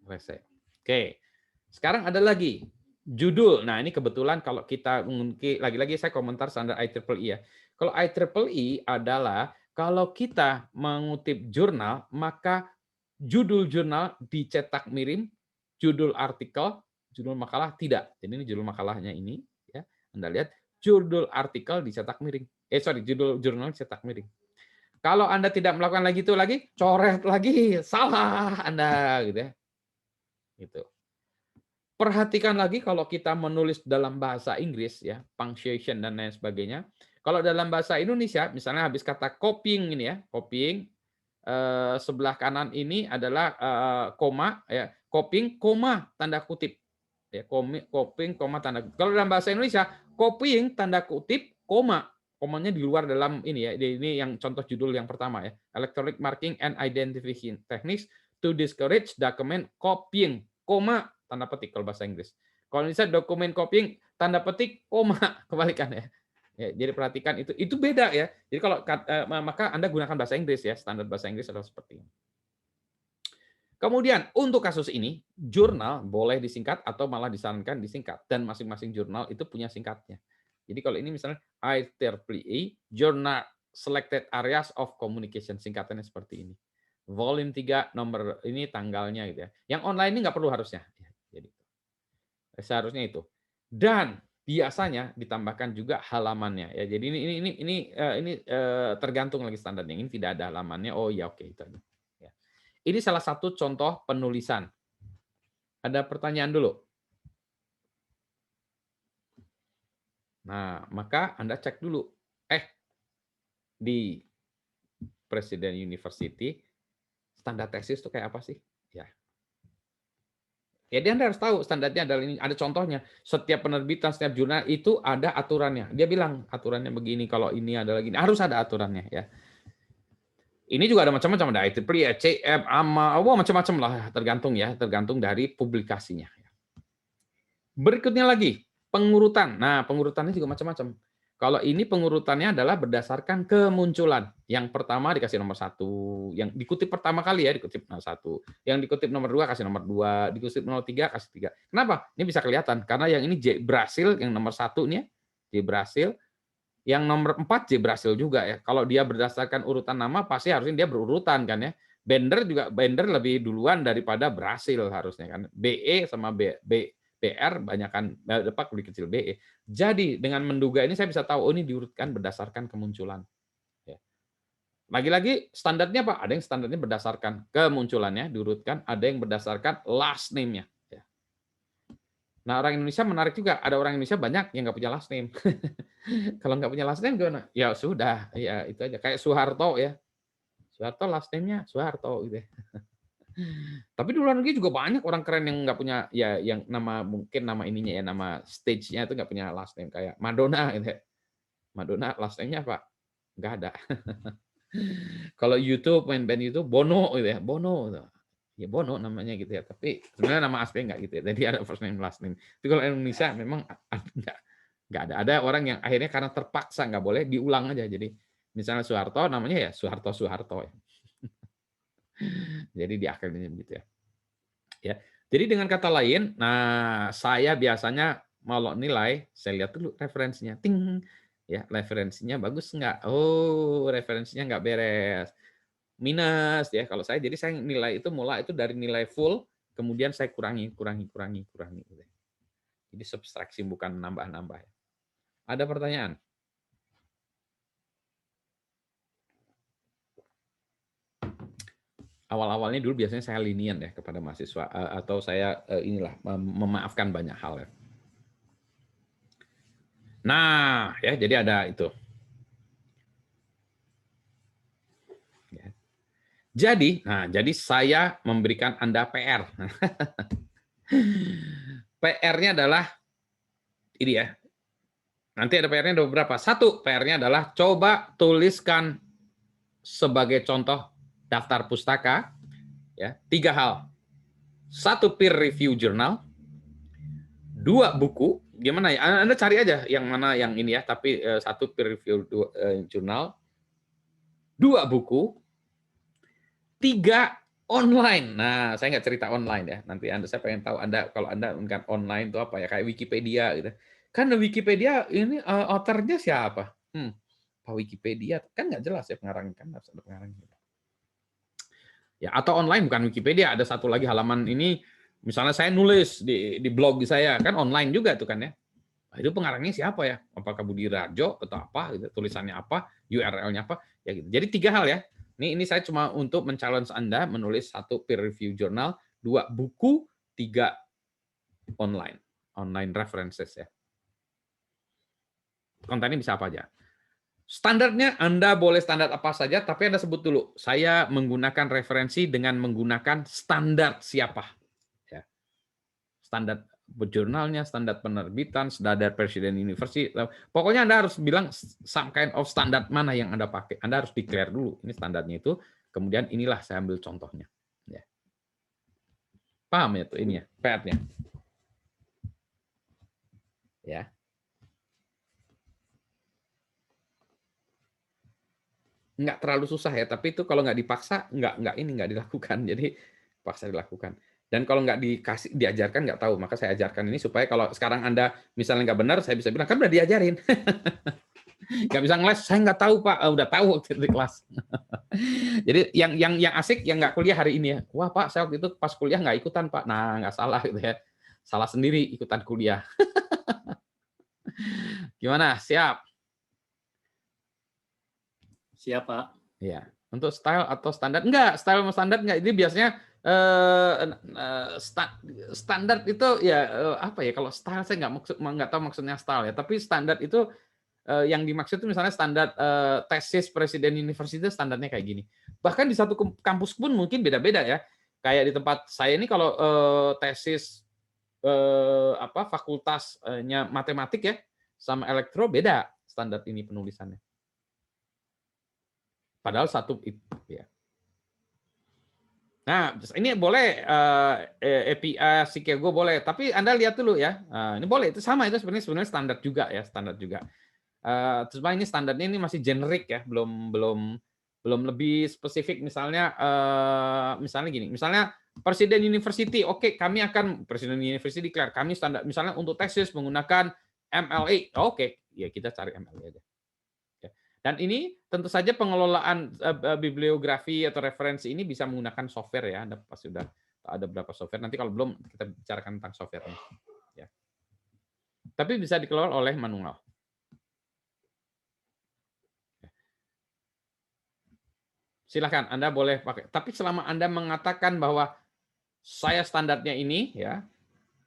A: Rese. Oke. Sekarang ada lagi judul. Nah, ini kebetulan kalau kita lagi-lagi saya komentar standar IEEE ya. Kalau IEEE adalah kalau kita mengutip jurnal, maka judul jurnal dicetak miring, judul artikel, judul makalah tidak. Jadi ini judul makalahnya ini ya. Anda lihat judul artikel dicetak miring. Judul jurnal dicetak miring. Kalau Anda tidak melakukan lagi itu lagi, coret lagi, salah Anda gitu ya. Gitu. Perhatikan lagi kalau kita menulis dalam bahasa Inggris ya, punctuation dan lain sebagainya. Kalau dalam bahasa Indonesia, misalnya habis kata copying ini ya, copying sebelah kanan ini adalah koma ya, copying koma tanda kutip. Ya, copying koma tanda kutip. Kalau dalam bahasa Indonesia, copying tanda kutip koma. Komanya di luar dalam ini ya. Ini yang contoh judul yang pertama ya. Electronic Marking and Identification Techniques to Discourage Document Copying, koma tanda petik kalau bahasa Inggris. Kalau misalnya dokumen copying tanda petik koma, kebalikan ya. Ya, jadi perhatikan itu beda ya. Jadi kalau maka Anda gunakan bahasa Inggris ya, standar bahasa Inggris adalah seperti ini. Kemudian untuk kasus ini, jurnal boleh disingkat atau malah disarankan disingkat, dan masing-masing jurnal itu punya singkatnya. Jadi kalau ini misalnya IEEE Journal Selected Areas of Communication, singkatannya seperti ini. Volume 3 nomor ini tanggalnya gitu ya. Yang online ini nggak perlu harusnya. Jadi seharusnya itu. Dan biasanya ditambahkan juga halamannya ya. Jadi ini tergantung lagi standarnya. Ini tidak ada halamannya. Oh ya oke itu aja. Ya. Ini salah satu contoh penulisan. Ada pertanyaan dulu. Nah, maka Anda cek dulu. Di Presiden University standar tesis itu kayak apa sih? Ya. Jadi Anda harus tahu standarnya adalah ini, ada contohnya. Setiap penerbitan, setiap jurnal itu ada aturannya. Dia bilang aturannya begini, kalau ini adalah gini. Harus ada aturannya ya. Ini juga ada macam-macam, ada IEEE, CF, AMA, macam-macam lah, tergantung dari publikasinya. Berikutnya lagi, pengurutan. Nah, pengurutannya juga macam-macam. Kalau ini pengurutannya adalah berdasarkan kemunculan. Yang pertama dikasih nomor 1, yang dikutip pertama kali ya dikutip nomor 1, yang dikutip nomor 2 kasih nomor 2, dikutip nomor 3 kasih 3. Kenapa? Ini bisa kelihatan karena yang ini J Brasil, yang nomor 1 nih ya, J Brasil, yang nomor 4 J Brasil juga ya. Kalau dia berdasarkan urutan nama pasti harusnya dia berurutan kan ya. Bender lebih duluan daripada Brasil harusnya kan. BE sama BR banyakkan depak lebih kecil BE. Jadi dengan menduga ini saya bisa tahu oh ini diurutkan berdasarkan kemunculan. Ya. Lagi-lagi standarnya Pak, ada yang standarnya berdasarkan kemunculannya diurutkan, ada yang berdasarkan last name-nya. Ya. Nah orang Indonesia menarik juga, ada orang Indonesia banyak yang nggak punya last name. Kalau nggak punya last name gimana? Ya sudah, ya itu aja. Kayak Soeharto ya. Soeharto last name-nya Soeharto gitu ya. Tapi di luar negeri juga banyak orang keren yang nggak punya ya yang mungkin nama ininya ya nama stage-nya itu nggak punya last name kayak Madonna gitu ya. Madonna last name-nya apa? Nggak ada. Kalau YouTube main band YouTube Bono gitu ya, Bono gitu. Ya Bono namanya gitu ya, tapi sebenarnya nama asli nggak gitu ya. Jadi ada first name last name. Tapi kalau Indonesia memang nggak ada. Ada orang yang akhirnya karena terpaksa nggak boleh diulang aja. Jadi misalnya Soeharto namanya ya Soeharto ya. Jadi di akhirnya begitu ya. Ya. Jadi dengan kata lain, nah saya biasanya mau nilai, saya lihat dulu referensinya. Ting. Ya, referensinya bagus nggak? Oh, referensinya nggak beres. Minus ya. Kalau saya jadi saya nilai itu mulai itu dari nilai full, kemudian saya kurangi. Jadi subtraksi bukan nambah-nambah ya. Ada pertanyaan? Awal-awalnya dulu biasanya saya lenient ya kepada mahasiswa atau saya memaafkan banyak hal ya. Nah, ya jadi ada itu. Ya. Jadi saya memberikan Anda PR. PR-nya adalah ini ya. Nanti ada PR-nya ada beberapa. Satu, PR-nya adalah coba tuliskan sebagai contoh daftar pustaka ya, 3 hal. 1 peer review jurnal, 2 buku, gimana ya? Anda cari aja yang mana yang ini ya, tapi 1 peer review jurnal, 2 buku, 3 online. Nah, saya nggak cerita online ya. Nanti saya pengen tahu Anda kalau Anda kan online itu apa ya? Kayak Wikipedia gitu. Kan Wikipedia ini author-nya siapa? Pak Wikipedia kan nggak jelas ya pengarangnya, kan harus ada pengarangnya. Ya, atau online bukan Wikipedia, ada satu lagi halaman ini, misalnya saya nulis di blog saya, kan online juga tuh kan ya. Nah, itu pengarangnya siapa ya? Apakah Budi Rajo atau apa gitu, tulisannya apa, URL-nya apa, ya gitu. Jadi 3 hal ya. Ini saya cuma untuk men-challenge Anda menulis 1 peer review journal, 2 buku, 3 online references ya. Kontennya bisa apa aja. Standarnya Anda boleh standar apa saja, tapi Anda sebut dulu, saya menggunakan referensi dengan menggunakan standar siapa. Ya. Standar jurnalnya, standar penerbitan, standar Presiden University. Pokoknya Anda harus bilang some kind of standar mana yang Anda pakai. Anda harus declare dulu, ini standarnya itu, kemudian inilah saya ambil contohnya. Ya. Paham ya tuh ini ya, PR-nya. Ya. Nggak terlalu susah ya, tapi itu kalau nggak dipaksa nggak dilakukan, jadi paksa dilakukan. Dan kalau nggak diajarkan nggak tahu, maka saya ajarkan ini supaya kalau sekarang Anda misalnya nggak benar, saya bisa bilang kan udah diajarin. Nggak bisa ngeles, saya nggak tahu Pak, udah tahu waktu di kelas. Jadi yang asik yang nggak kuliah hari ini ya, wah Pak saya waktu itu pas kuliah nggak ikutan Pak, nah nggak salah gitu ya, salah sendiri ikutan kuliah. Gimana, siap?
B: Siap, Pak.
A: Ya, untuk style atau standar? Enggak, style sama standar enggak. Ini biasanya standar itu ya apa ya? Kalau style saya nggak tahu maksudnya style ya. Tapi standar itu yang dimaksud itu misalnya standar tesis Presiden University standarnya kayak gini. Bahkan di satu kampus pun mungkin beda-beda ya. Kayak di tempat saya ini kalau tesis fakultasnya matematik ya sama elektro beda standar ini penulisannya. Padahal satu itu ya. Nah, ini boleh API Chicago boleh, tapi Anda lihat dulu ya. Ini boleh, itu sama itu sebenarnya standar juga ya, standar juga. Terus ini standarnya ini masih generik ya, belum lebih spesifik. Misalnya gini, misalnya Presiden University, oke, kami akan Presiden University declare kami standar, misalnya untuk tesis menggunakan MLA, oke, ya kita cari MLA aja. Dan ini tentu saja pengelolaan bibliografi atau referensi ini bisa menggunakan software ya. Anda pasti sudah ada beberapa software. Nanti kalau belum kita bicarakan tentang software-nya. Ya. Tapi bisa dikelola oleh manual. Silakan Anda boleh pakai. Tapi selama Anda mengatakan bahwa saya standarnya ini ya,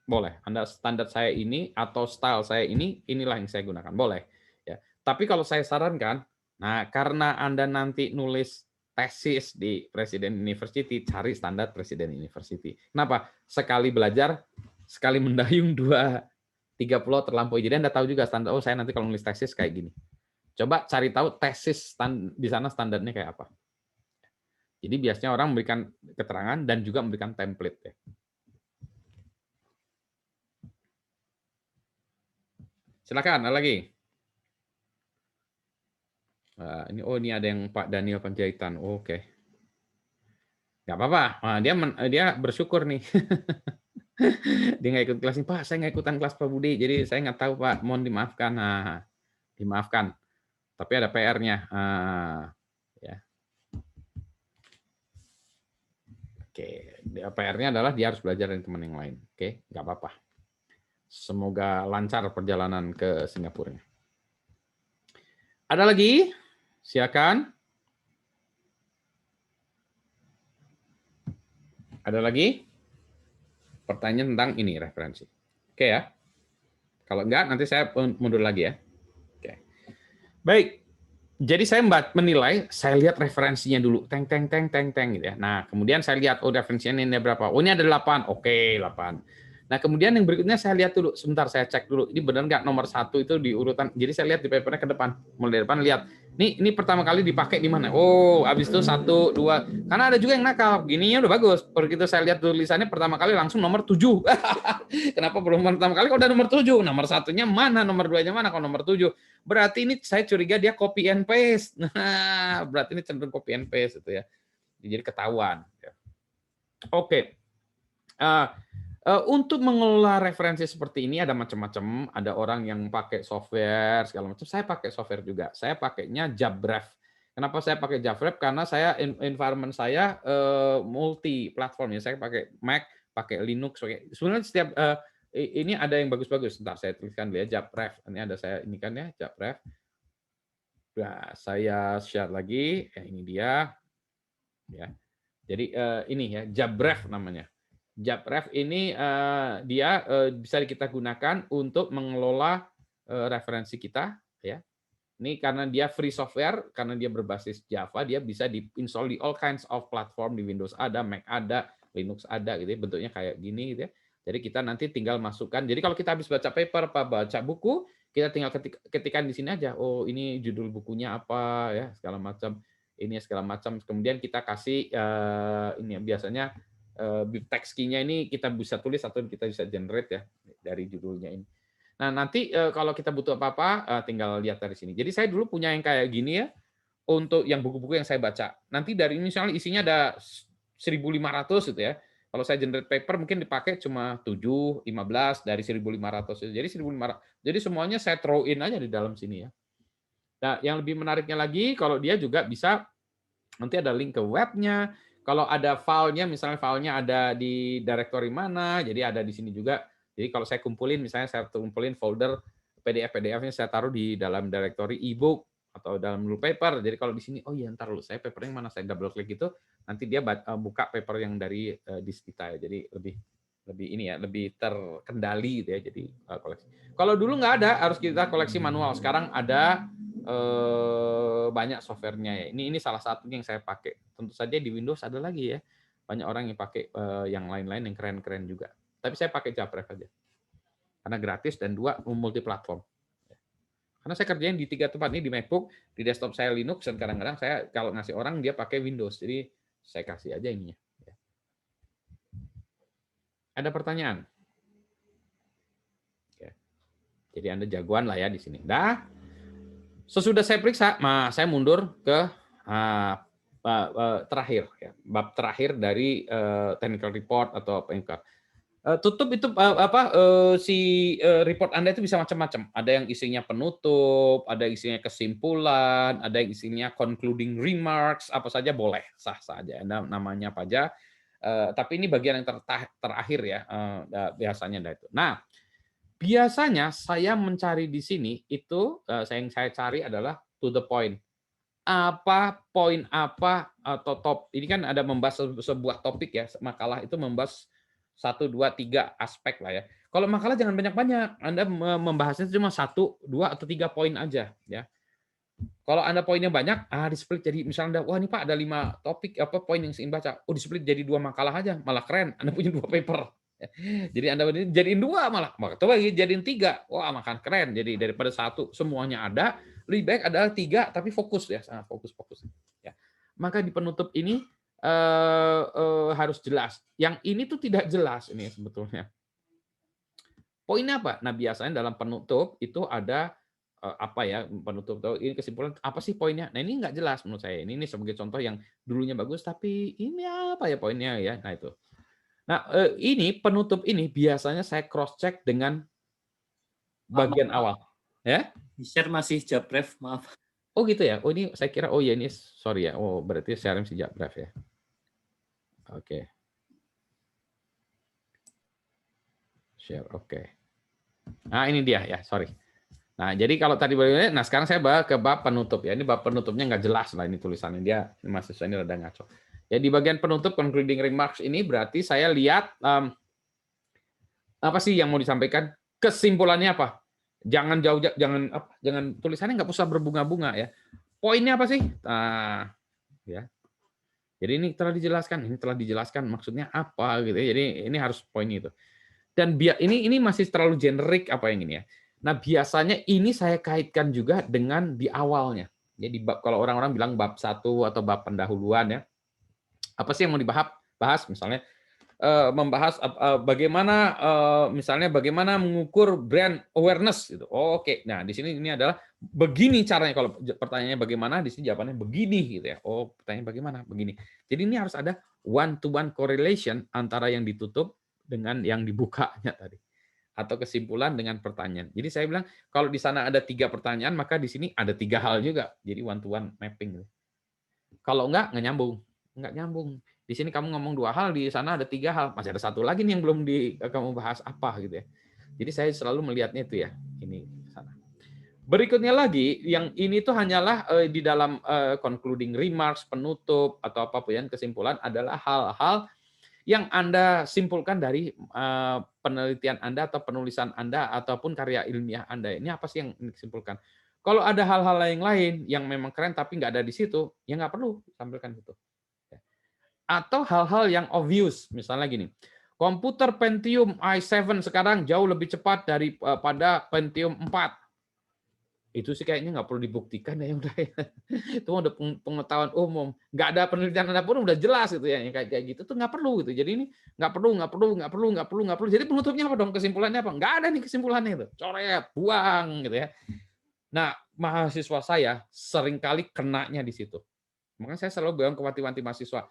A: boleh. Anda standar saya ini atau style saya ini, inilah yang saya gunakan. Boleh. Ya. Tapi kalau saya sarankan, nah, karena Anda nanti nulis tesis di Presiden University, cari standar Presiden University. Kenapa? Sekali belajar, sekali mendayung, 3 pulau terlampaui. Jadi Anda tahu juga standar, oh saya nanti kalau nulis tesis kayak gini. Coba cari tahu tesis di sana standarnya kayak apa. Jadi biasanya orang memberikan keterangan dan juga memberikan template. Ya. Silakan, ada lagi. Ini ada yang Pak Daniel Panjaitan. Oke. Nggak apa-apa. Dia bersyukur nih. Dia nggak ikut kelas ini. Pak, saya nggak ikutan kelas Pak Budi. Jadi saya nggak tahu Pak. Mohon dimaafkan. Nah, dimaafkan. Tapi ada PR-nya. Ya. Oke. PR-nya adalah dia harus belajar dari teman yang lain. Oke, nggak apa-apa. Semoga lancar perjalanan ke Singapura. Ada lagi? Silakan. Ada lagi? Pertanyaan tentang ini referensi. Oke ya. Kalau enggak nanti saya mundur lagi ya. Oke. Baik. Jadi saya menilai, saya lihat referensinya dulu, teng teng teng teng teng gitu ya. Nah, kemudian saya lihat oh referensinya ini ada berapa? Oh, ini ada 8. Oke, 8. Nah, kemudian yang berikutnya saya lihat dulu, sebentar saya cek dulu. Ini benar nggak nomor 1 itu di urutan. Jadi saya lihat di papernya ke depan. Mulai dari depan lihat. Ini pertama kali dipakai di mana? Oh, habis itu 1, 2. Karena ada juga yang nakal. Gininya udah bagus. Begitu saya lihat tulisannya pertama kali langsung nomor 7. Kenapa belum pertama kali kok udah nomor 7? Nomor 1-nya mana? Nomor 2-nya mana? Kalau nomor 7. Berarti ini saya curiga dia copy and paste. Nah, berarti ini cenderung copy and paste itu ya. Jadi ketahuan. Oke. Untuk mengelola referensi seperti ini ada macam-macam. Ada orang yang pakai software segala macam. Saya pakai software juga. Saya pakainya Jabref. Kenapa saya pakai Jabref? Karena saya environment saya multi platform ya. Saya pakai Mac, pakai Linux. Sebenarnya setiap ini ada yang bagus-bagus. Entar saya tuliskan dulu ya Jabref. Ini ada saya ini kan ya Jabref. Nah, saya share lagi. Ini dia. Ya. Jadi ini ya Jabref namanya. Jabref ini dia bisa kita gunakan untuk mengelola referensi kita. Ya. Ini karena dia free software, karena dia berbasis Java, dia bisa di-install di all kinds of platform, di Windows ada, Mac ada, Linux ada, gitu ya, bentuknya kayak gini, gitu ya. Jadi kita nanti tinggal masukkan. Jadi kalau kita habis baca paper, baca buku, kita tinggal ketikkan di sini aja. Oh, ini judul bukunya apa, ya segala macam. Ini segala macam. Kemudian kita kasih ini biasanya text key-nya ini kita bisa tulis atau kita bisa generate ya dari judulnya ini. Nah, nanti kalau kita butuh apa-apa, tinggal lihat dari sini. Jadi saya dulu punya yang kayak gini ya, untuk yang buku-buku yang saya baca. Nanti dari misalnya isinya ada 1.500 gitu ya. Kalau saya generate paper mungkin dipakai cuma 7, 15 dari 1.500 itu. Jadi 1.500. Jadi semuanya saya throw in aja di dalam sini ya. Nah, yang lebih menariknya lagi, kalau dia juga bisa, nanti ada link ke webnya. Kalau ada filenya, misalnya filenya ada di directory mana, jadi ada di sini juga. Jadi kalau saya kumpulin, misalnya saya kumpulin folder PDF-nya saya taruh di dalam directory ebook atau dalam dulu paper. Jadi kalau di sini, oh iya ntar lu saya papernya mana, saya double klik itu, nanti dia buka paper yang dari disk kita ya. Jadi lebih ini ya, lebih terkendali gitu ya. Jadi koleksi. Kalau dulu nggak ada, harus kita koleksi manual. Sekarang ada banyak softwarenya ya. Ini salah satunya yang saya pakai. Tentu saja di Windows ada lagi ya. Banyak orang yang pakai yang lain-lain yang keren-keren juga. Tapi saya pakai Jabref aja. Karena gratis dan 2 multi platform. Karena saya kerjain di 3 tempat ini, di MacBook, di desktop saya Linux, dan kadang-kadang saya kalau ngasih orang dia pakai Windows. Jadi saya kasih aja ininya. Ada pertanyaan? Jadi Anda jagoan lah ya di sini. Dah. Sesudah saya periksa, saya mundur ke terakhir, ya, bab terakhir dari technical report atau apa yang tutup itu si report Anda itu bisa macam-macam. Ada yang isinya penutup, ada yang isinya kesimpulan, ada yang isinya concluding remarks, apa saja boleh, sah-sah aja. Anda namanya apa aja. Tapi ini bagian yang terakhir ya biasanya itu. Nah, biasanya saya mencari di sini itu yang saya cari adalah to the point. Poin apa atau top. Ini kan ada membahas sebuah topik ya, makalah itu membahas 1, 2, 3 aspek lah ya. Kalau makalah jangan banyak-banyak. Anda membahasnya cuma 1, 2 atau 3 poin aja ya. Kalau Anda poinnya banyak, di-split jadi misalnya wah ini Pak ada 5 topik poin yang saya ingin baca. Oh, di-split jadi 2 makalah aja, malah keren. Anda punya 2 paper. Jadi Anda jadiin 2 malah. Waktu lagi jadiin 3. Wah, makan keren. Jadi daripada 1 semuanya ada, lebih baik adalah 3 tapi fokus ya, sangat fokus ya. Maka di penutup ini harus jelas. Yang ini tuh tidak jelas ini sebetulnya. Poinnya apa? Nah, biasanya dalam penutup itu ada penutup ini kesimpulan apa sih poinnya? Nah, ini nggak jelas menurut saya. Ini sebagai contoh yang dulunya bagus tapi ini apa ya poinnya ya. Nah, itu. Nah, ini penutup ini biasanya saya cross check dengan bagian awal. Ya?
B: Share masih Jabref, maaf.
A: Oh gitu ya. Oh ini saya kira ya ini sorry ya. Oh berarti share si Jabref ya. Oke. Share, oke. Nah, ini dia ya, sorry. Nah, jadi kalau tadi nah sekarang saya bawa ke bab penutup ya. Ini bab penutupnya nggak jelas lah ini tulisannya dia, ini mahasiswa ini rada ngaco. Ya di bagian penutup concluding remarks ini berarti saya lihat apa sih yang mau disampaikan? Kesimpulannya apa? Jangan jauh, jangan tulisannya nggak usah berbunga-bunga ya. Poinnya apa sih? Nah, ya. Jadi ini telah dijelaskan maksudnya apa gitu ya. Jadi ini harus poin itu. Dan ini masih terlalu generik apa yang ini ya. Nah, biasanya ini saya kaitkan juga dengan di awalnya. Jadi kalau orang-orang bilang bab 1 atau bab pendahuluan ya. Apa sih yang mau bahas misalnya membahas bagaimana misalnya bagaimana mengukur brand awareness gitu. Oh, oke. Nah, di sini ini adalah begini caranya kalau pertanyaannya bagaimana, di sini jawabannya begini gitu ya. Oh, pertanyaan bagaimana? Begini. Jadi ini harus ada one to one correlation antara yang ditutup dengan yang dibukanya tadi. Atau kesimpulan dengan pertanyaan. Jadi saya bilang kalau di sana ada 3 pertanyaan, maka di sini ada 3 hal juga. Jadi one to one mapping. Kalau nggak nyambung. Nggak nyambung. Di sini kamu ngomong 2 hal, di sana ada 3 hal. Masih ada 1 lagi nih yang belum kamu bahas apa gitu ya. Jadi saya selalu melihatnya itu ya. Ini sana. Berikutnya lagi, yang ini tuh hanyalah di dalam concluding remarks, penutup atau apapun yang kesimpulan adalah hal-hal yang Anda simpulkan dari penelitian Anda atau penulisan Anda ataupun karya ilmiah Anda. Ini apa sih yang disimpulkan? Kalau ada hal-hal lain yang memang keren tapi nggak ada di situ, ya nggak perlu tampilkan itu. Atau hal-hal yang obvious, misalnya gini, komputer Pentium i7 sekarang jauh lebih cepat daripada Pentium 4. Itu sih kayaknya nggak perlu dibuktikan ya udah ya. Itu udah pengetahuan umum. Nggak ada penelitian Anda pun udah jelas gitu ya. Kayak gitu tuh nggak perlu gitu. Jadi ini nggak perlu. Jadi penutupnya apa dong? Kesimpulannya apa? Nggak ada nih kesimpulannya itu. Coret, buang gitu ya. Nah, mahasiswa saya seringkali kenanya di situ. Makanya saya selalu bilang ke wanti-wanti mahasiswa,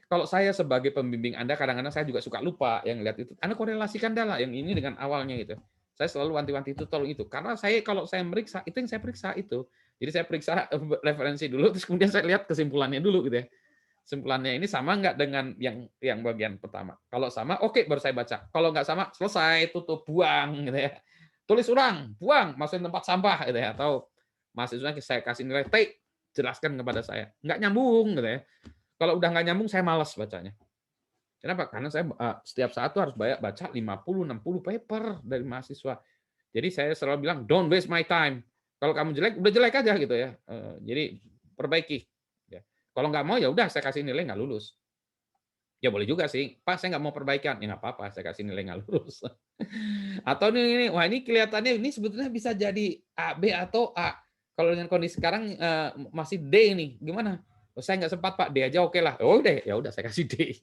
A: kalau saya sebagai pembimbing Anda, kadang-kadang saya juga suka lupa yang lihat itu. Anda korelasikan dah lah yang ini dengan awalnya gitu. Saya selalu wanti-wanti itu, tolong itu. Karena kalau saya meriksa, itu yang saya periksa itu. Jadi saya periksa referensi dulu, terus kemudian saya lihat kesimpulannya dulu gitu ya. Kesimpulannya ini sama nggak dengan yang bagian pertama? Kalau sama, oke, baru saya baca. Kalau nggak sama, selesai, tutup, buang gitu ya. Tulis ulang, buang, masukin tempat sampah gitu ya. Atau mahasiswa saya kasih nilai T, jelaskan kepada saya. Nggak nyambung gitu ya. Kalau udah nggak nyambung, saya malas bacanya. Kenapa? Karena saya setiap saat tuh harus baca 50-60 paper dari mahasiswa. Jadi saya selalu bilang, don't waste my time. Kalau kamu jelek, udah jelek aja gitu ya. Jadi perbaiki. Ya. Kalau nggak mau, ya udah saya kasih nilai nggak lulus. Ya boleh juga sih, Pak saya nggak mau perbaikan. Ya nggak apa-apa, saya kasih nilai nggak lulus. Atau wah ini kelihatannya ini sebetulnya bisa jadi A, B, atau A. Kalau dengan kondisi sekarang masih D nih, gimana? Oh, saya nggak sempat Pak, D aja oke lah. Oh deh, ya udah saya kasih D.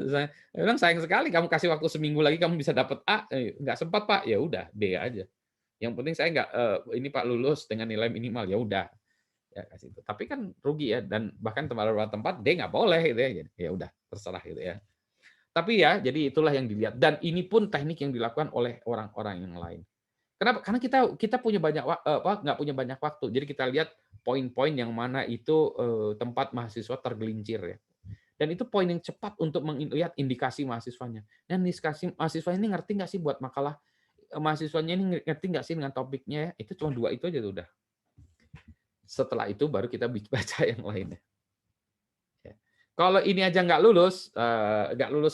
A: Saya bilang sayang sekali kamu kasih waktu seminggu lagi kamu bisa dapat A, nggak sempat Pak, ya udah D aja. Yang penting saya nggak ini Pak lulus dengan nilai minimal, ya udah ya kasih itu. Tapi kan rugi ya, dan bahkan beberapa tempat D nggak boleh gitu ya. Ya udah terserah gitu ya. Tapi ya jadi itulah yang dilihat, dan ini pun teknik yang dilakukan oleh orang-orang yang lain. Kenapa? Karena kita punya nggak punya banyak waktu. Jadi kita lihat poin-poin yang mana itu tempat mahasiswa tergelincir ya. Dan itu poin yang cepat untuk melihat indikasi mahasiswanya. Dan indikasi mahasiswa ini ngerti nggak sih buat makalah, mahasiswanya ini ngerti nggak sih dengan topiknya? Itu cuma 2 itu aja tuh udah. Setelah itu baru kita baca yang lainnya. Ya. Kalau ini aja nggak lulus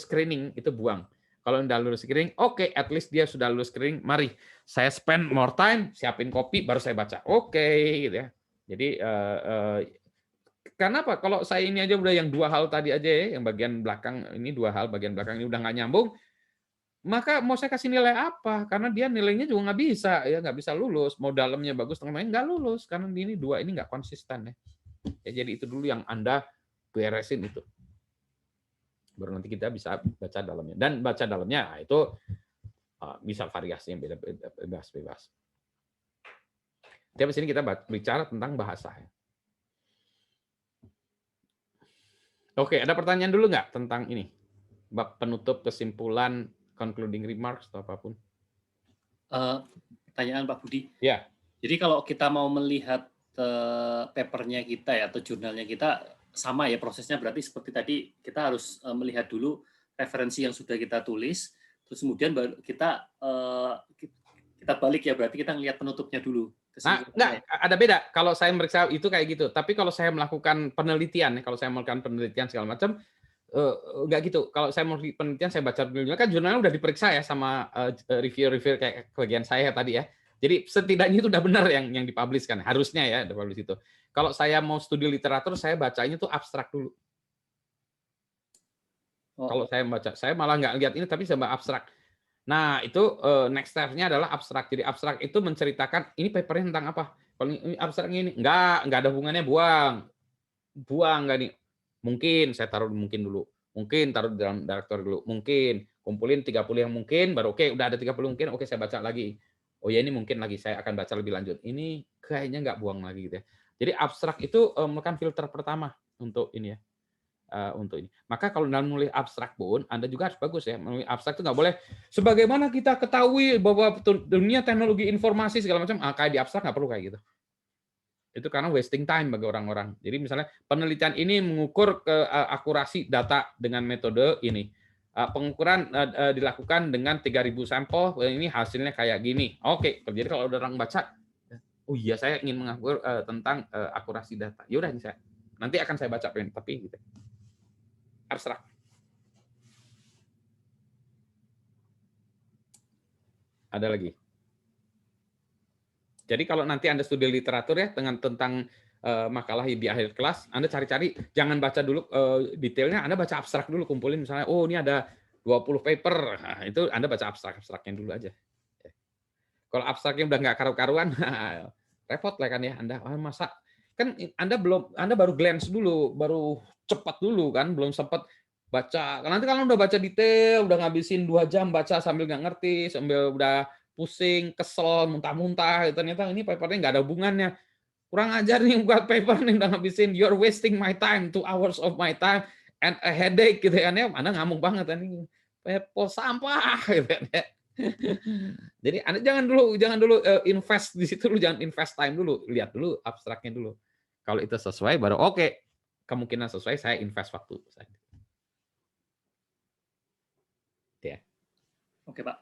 A: screening, itu buang. Kalau udah lulus screening, oke, at least dia sudah lulus screening, mari saya spend more time, siapin kopi, baru saya baca. Oke, gitu ya. Jadi karena apa? Kalau saya ini aja udah yang 2 hal tadi aja ya, yang bagian belakang ini 2 hal, bagian belakang ini udah nggak nyambung, maka mau saya kasih nilai apa? Karena dia nilainya juga nggak bisa ya, nggak bisa lulus. Mau dalamnya bagus, tengahnya nggak lulus karena ini 2 ini nggak konsisten ya. Ya jadi itu dulu yang Anda beresin itu. Baru nanti kita bisa baca dalamnya. Dan baca dalamnya itu bisa variasi yang beda-beda, bebas-bebas. Tapi sini kita bicara tentang bahasa. Oke, ada pertanyaan dulu nggak tentang ini? Bab penutup, kesimpulan, concluding remarks, atau apapun.
B: Pertanyaan Pak Budi.
A: Ya.
B: Jadi kalau kita mau melihat papernya kita ya, atau jurnalnya kita, sama ya prosesnya, berarti seperti tadi kita harus melihat dulu referensi yang sudah kita tulis, terus kemudian baru kita Kita balik ya, berarti kita ngelihat penutupnya dulu.
A: Nah, enggak, ada beda. Kalau saya meriksa itu kayak gitu. Tapi kalau saya melakukan penelitian, kalau saya melakukan penelitian segala macam, enggak gitu. Kalau saya mau penelitian, saya baca dulu. Kan jurnalnya udah diperiksa ya sama review-review kayak bagian saya tadi ya. Jadi setidaknya itu udah benar yang dipublish kan. Harusnya ya dipublish itu. Kalau saya mau studi literatur, saya bacanya tuh abstrak dulu. Kalau saya membaca, saya malah nggak lihat ini, tapi saya abstrak. Nah, itu next step-nya adalah abstrak. Jadi abstrak itu menceritakan ini papernya tentang apa. Kalau ini abstraknya ini nggak ada hubungannya, buang nggak nih. Mungkin saya taruh mungkin dulu. Mungkin taruh di dalam directory dulu. Mungkin kumpulin 30 yang mungkin, baru oke, udah ada 30 mungkin, oke saya baca lagi. Oh ya ini mungkin lagi saya akan baca lebih lanjut. Ini kayaknya nggak buang lagi gitu ya. Jadi abstrak itu merupakan filter pertama untuk ini ya. Untuk ini. Maka kalau dalam menulis abstrak pun, Anda juga harus bagus ya. Menulis abstrak itu nggak boleh. Sebagaimana kita ketahui bahwa dunia teknologi informasi segala macam, kayak di abstrak nggak perlu kayak gitu. Itu karena wasting time bagi orang-orang. Jadi misalnya penelitian ini mengukur akurasi data dengan metode ini. Pengukuran dilakukan dengan 3.000 sampel, ini hasilnya kayak gini. Oke, jadi kalau orang baca, oh iya saya ingin mengukur tentang akurasi data. Ya udah nanti akan saya baca tapi gitu. Abstrak. Ada lagi. Jadi kalau nanti Anda studi literatur ya tentang makalah di akhir kelas, Anda cari-cari, jangan baca dulu detailnya, Anda baca abstrak dulu, kumpulin misalnya, oh ini ada 20 paper, nah, itu Anda baca abstraknya dulu aja. Kalau abstraknya udah nggak karu-karuan, repot lah kan ya Anda. Masa kan Anda baru glance dulu, baru cepat dulu kan, belum sempat baca. Nanti kalau udah baca detail, udah ngabisin 2 jam baca sambil nggak ngerti, sambil udah pusing, kesel, muntah-muntah, ternyata ini papernya nggak ada hubungannya. Kurang ajar nih buat paper nih, udah ngabisin, you're wasting my time, 2 hours of my time, and a headache gitu kan ya. Anda ngamuk banget ini paper sampah gitu kan ya. Jadi Anda jangan dulu invest di situ, jangan invest time dulu, lihat dulu abstraknya dulu. Kalau itu sesuai baru oke. Kemungkinan sesuai saya invest waktu. Ya.
B: Oke, Pak.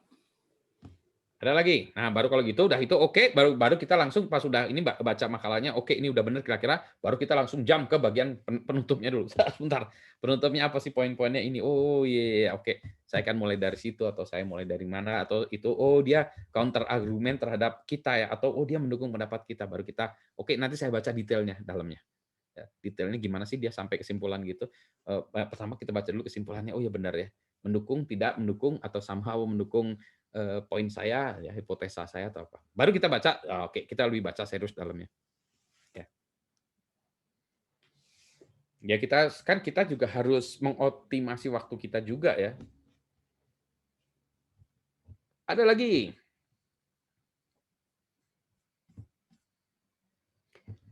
A: Ada lagi. Nah, baru kalau gitu udah itu oke, baru kita langsung pas sudah ini baca makalahnya, oke ini udah benar kira-kira, baru kita langsung jump ke bagian penutupnya dulu. Sebentar. Penutupnya apa sih poin-poinnya ini? Oh iya, oke. Saya akan mulai dari situ atau saya mulai dari mana atau itu dia counter argumen terhadap kita ya atau dia mendukung pendapat kita, baru kita oke nanti saya baca detailnya dalamnya. Ya, detailnya gimana sih dia sampai kesimpulan gitu. Pertama kita baca dulu kesimpulannya, oh ya benar ya. Mendukung, tidak mendukung atau somehow mendukung poin saya, ya hipotesa saya atau apa. Baru kita baca, oke, kita lebih baca serius dalamnya. Ya. Ya kita juga harus mengoptimasi waktu kita juga ya. Ada lagi?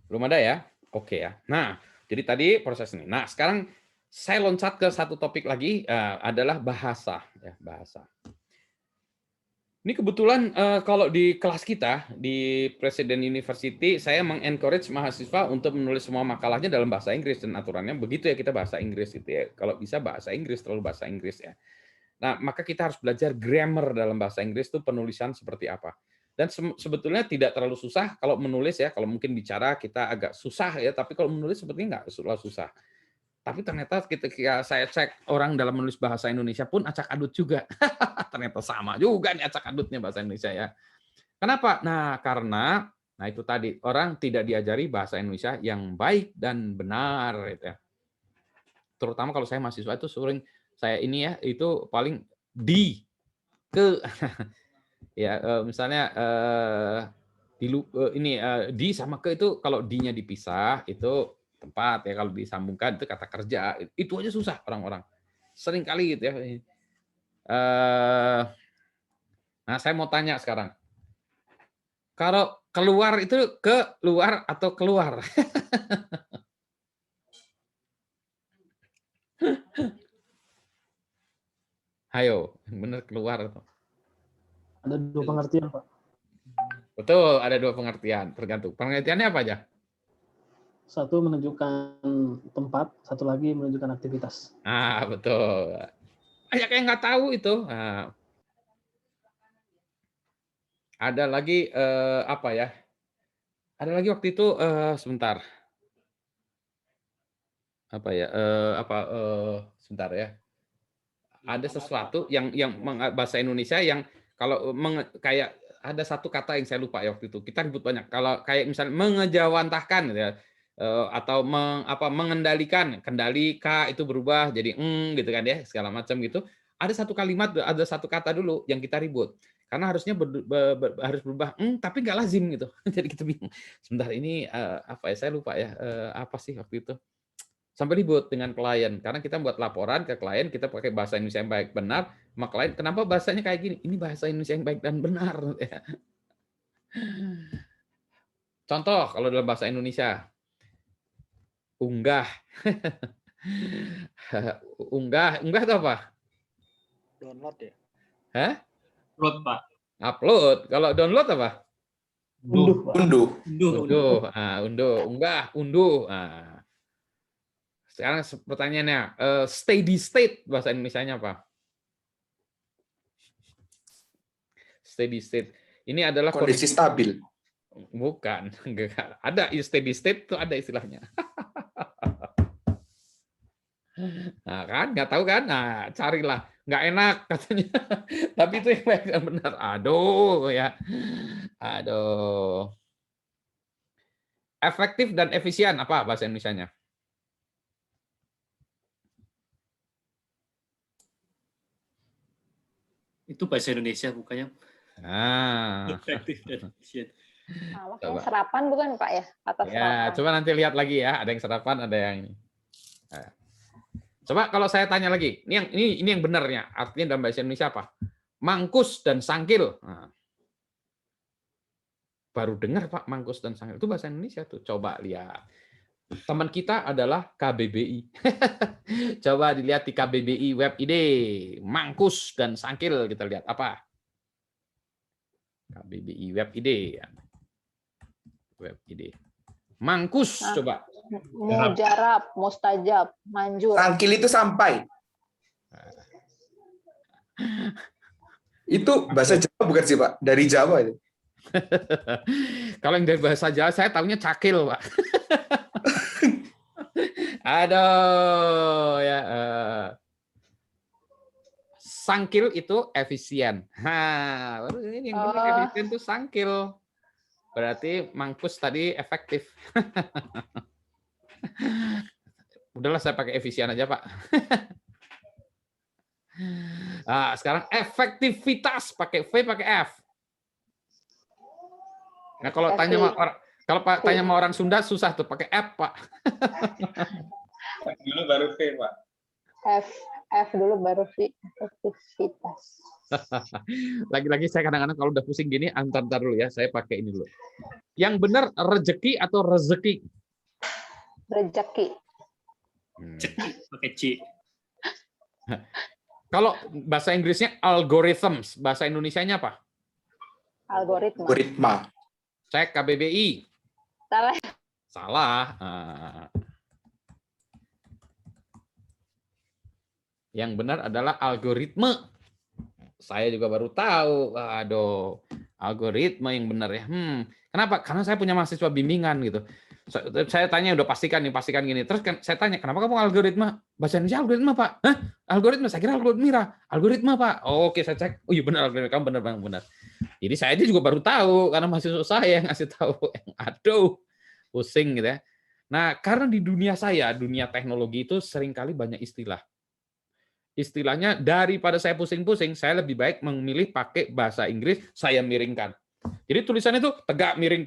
A: Belum ada ya? Oke ya. Nah, jadi tadi proses ini. Nah, sekarang saya loncat ke satu topik lagi adalah bahasa ya, bahasa. Ini kebetulan kalau di kelas kita di Presiden University saya mengencourage mahasiswa untuk menulis semua makalahnya dalam bahasa Inggris dan aturannya begitu ya, kita bahasa Inggris gitu ya. Kalau bisa bahasa Inggris, terlalu bahasa Inggris ya. Nah, maka kita harus belajar grammar dalam bahasa Inggris itu penulisan seperti apa. Dan sebetulnya tidak terlalu susah kalau menulis ya, kalau mungkin bicara kita agak susah ya, tapi kalau menulis sepertinya nggak terlalu susah. Tapi ternyata ketika saya cek orang dalam menulis bahasa Indonesia pun acak adut juga. Ternyata sama juga nih acak adutnya bahasa Indonesia ya. Kenapa? Nah, karena itu tadi orang tidak diajari bahasa Indonesia yang baik dan benar gitu ya. Terutama kalau saya mahasiswa itu sering saya ini ya itu paling di ke ya misalnya di sama ke itu kalau di-nya dipisah itu tempat ya, kalau disambungkan itu kata kerja, itu aja susah orang-orang sering kali gitu ya. Nah saya mau tanya sekarang, kalau keluar itu ke luar atau keluar? Ayo, yang benar keluar atau?
D: Ada 2 pengertian, Pak.
A: Betul, ada 2 pengertian, tergantung. Pengertiannya apa aja?
D: Satu menunjukkan tempat, satu lagi menunjukkan aktivitas.
A: Betul. Banyak yang nggak tahu itu. Ada lagi apa ya? Ada lagi waktu itu sebentar. Apa ya? Sebentar ya. Ada sesuatu yang bahasa Indonesia yang kalau kayak ada satu kata yang saya lupa ya waktu itu. Kita ribut banyak. Kalau kayak misalnya mengejawantahkan gitu ya. Atau mengendalikan, kendali k itu berubah jadi gitu kan ya, segala macam gitu. Ada satu kalimat, ada satu kata dulu yang kita ribut. Karena harusnya harus berubah tapi nggak lazim gitu. Jadi kita bingung. Sebentar ini apa ya? Saya lupa ya. Apa sih waktu itu? Sampai ribut dengan klien karena kita buat laporan ke klien, kita pakai bahasa Indonesia yang baik benar, sama klien kenapa bahasanya kayak gini, ini bahasa Indonesia yang baik dan benar. Contoh kalau dalam bahasa Indonesia, unggah. Unggah itu apa?
E: Download ya.
A: Hah?
B: Upload, Pak.
A: Upload. Kalau download apa?
D: Unduh, Pak.
E: Unduh.
A: Unduh. Unduh. Unggah, unduh. Sekarang pertanyaannya, steady state bahasa Indonesianya apa? Steady state. Ini adalah
E: Kondisi stabil.
A: Bukan, enggak. Ada steady state itu ada istilahnya. Nah kan, nggak tahu kan? Nah, carilah. Nggak enak katanya. Tapi itu yang baik dan benar. Aduh ya. Aduh. Efektif dan efisien apa bahasa Indonesianya?
B: Itu bahasa Indonesia bukannya
A: Nah,
B: efektif dan efisien.
F: Sama
A: Coba.
F: kayak serapan bukan Pak ya? Atau
A: ya,
F: serapan?
A: coba nanti lihat lagi ya. Ada yang serapan, ada yang ini. Nah. Coba kalau saya tanya lagi, ini yang benarnya. Artinya dalam bahasa Indonesia apa? Mangkus dan sangkil. Nah. Baru dengar Pak, mangkus dan sangkil. Itu bahasa Indonesia tuh. Coba lihat. Teman kita adalah KBBI. Coba dilihat di KBBI web ID. Mangkus dan sangkil kita lihat apa? KBBI web ID. Web ID. Mangkus coba.
F: Mujarab, mustajab, manjur.
E: Sangkil itu sampai. Itu bahasa Jawa bukan sih Pak? Dari Jawa itu.
A: Kalau yang dari bahasa Jawa saya tahunya cakil, Pak. Aduh ya. Sangkil itu efisien. Baru ini yang benar efisien itu sangkil. Berarti mangkus tadi efektif. Udahlah saya pakai efisien aja, Pak. Nah, sekarang efektivitas pakai V pakai F. Nah, kalau tanya sama orang tanya sama orang Sunda susah tuh pakai F, Pak.
C: Dulu baru V, Pak.
F: F dulu baru V, efektivitas.
A: Lagi-lagi saya kadang-kadang kalau udah pusing gini, antar dulu ya, saya pakai ini dulu. Yang benar rezeki atau rezeki?
F: Rezeki.
B: Ceki pakai C.
A: Kalau bahasa Inggrisnya algorithms, bahasa Indonesianya apa?
F: Algoritma.
E: Algoritma.
A: Cek KBBI.
F: Salah.
A: Salah. Yang benar adalah algoritma. Saya juga baru tahu. Aduh, algoritma yang benar ya. Kenapa? Karena saya punya mahasiswa bimbingan gitu. Saya tanya udah pastikan gini. Terus kan saya tanya, kenapa kamu algoritma? Bahasa Indonesia algoritma, Pak. Hah? Algoritma? Saya kira algoritma, Pak. Oh, oke, saya cek. Oh iya benar, algoritma. Kamu benar. Jadi saya juga baru tahu karena mahasiswa saya yang ngasih tahu. Aduh, pusing gitu ya. Nah, karena di dunia saya, dunia teknologi itu seringkali banyak istilah. Istilahnya daripada saya pusing-pusing, saya lebih baik memilih pakai bahasa Inggris, saya miringkan. Jadi tulisannya itu tegak miring.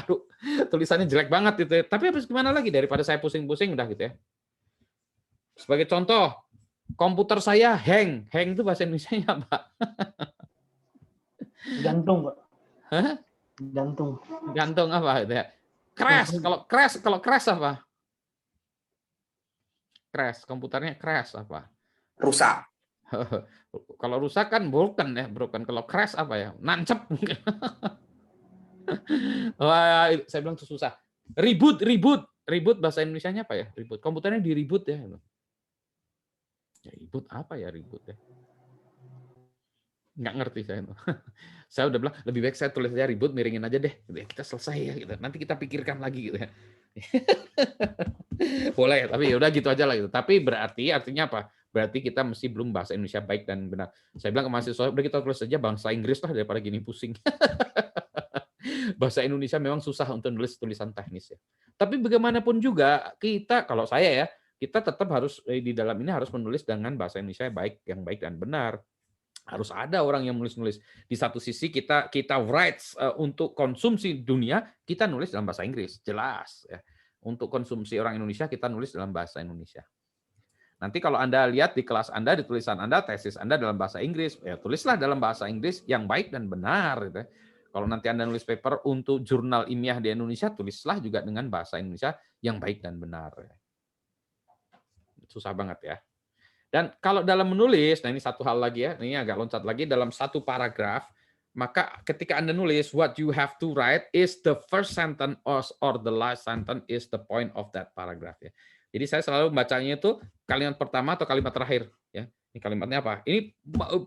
A: Aduh, tulisannya jelek banget itu. Tapi habis gimana lagi daripada saya pusing-pusing udah gitu ya. Sebagai contoh, komputer saya hang. Hang itu bahasa Indonesianya apa?
D: Gantung, Pak.
A: Hah? Gantung apa itu ya? Crash. Kalau crash apa? Crash, komputernya crash apa?
E: Rusak.
A: Kalau rusak kan broken. Kalau crash apa ya? Nancep. Wah, saya bilang itu susah. Reboot bahasa Indonesianya apa ya? Reboot. Komputernya di reboot ya. Ya reboot apa ya reboot ya? Nggak ngerti saya. Saya udah bilang lebih baik saya tulis aja ribut, miringin aja deh. Gitu ya. Kita selesai ya. Gitu. Nanti kita pikirkan lagi gitu ya. Boleh, tapi ya udah gitu aja lah gitu. Tapi berarti artinya apa? Berarti kita mesti belum bahasa Indonesia baik dan benar. Saya bilang ke mahasiswa, udah kita tulis aja bahasa Inggris lah daripada gini pusing. Bahasa Indonesia memang susah untuk nulis tulisan teknis ya. Tapi bagaimanapun juga kita, kalau saya ya, kita tetap harus di dalam ini harus menulis dengan bahasa Indonesia yang baik dan benar. Harus ada orang yang nulis-nulis. Di satu sisi kita rights untuk konsumsi dunia, kita nulis dalam bahasa Inggris, jelas ya. Untuk konsumsi orang Indonesia kita nulis dalam bahasa Indonesia. Nanti kalau Anda lihat di kelas Anda, di tulisan Anda, tesis Anda dalam bahasa Inggris, ya tulislah dalam bahasa Inggris yang baik dan benar gitu. Kalau nanti Anda nulis paper untuk jurnal ilmiah di Indonesia, tulislah juga dengan bahasa Indonesia yang baik dan benar. Susah banget ya. Dan kalau dalam menulis, nah ini satu hal lagi ya, ini agak loncat lagi, dalam satu paragraf, maka ketika Anda nulis, what you have to write is the first sentence or the last sentence is the point of that paragraph. Ya. Jadi saya selalu bacanya itu kalimat pertama atau kalimat terakhir. Ya. Ini kalimatnya apa? Ini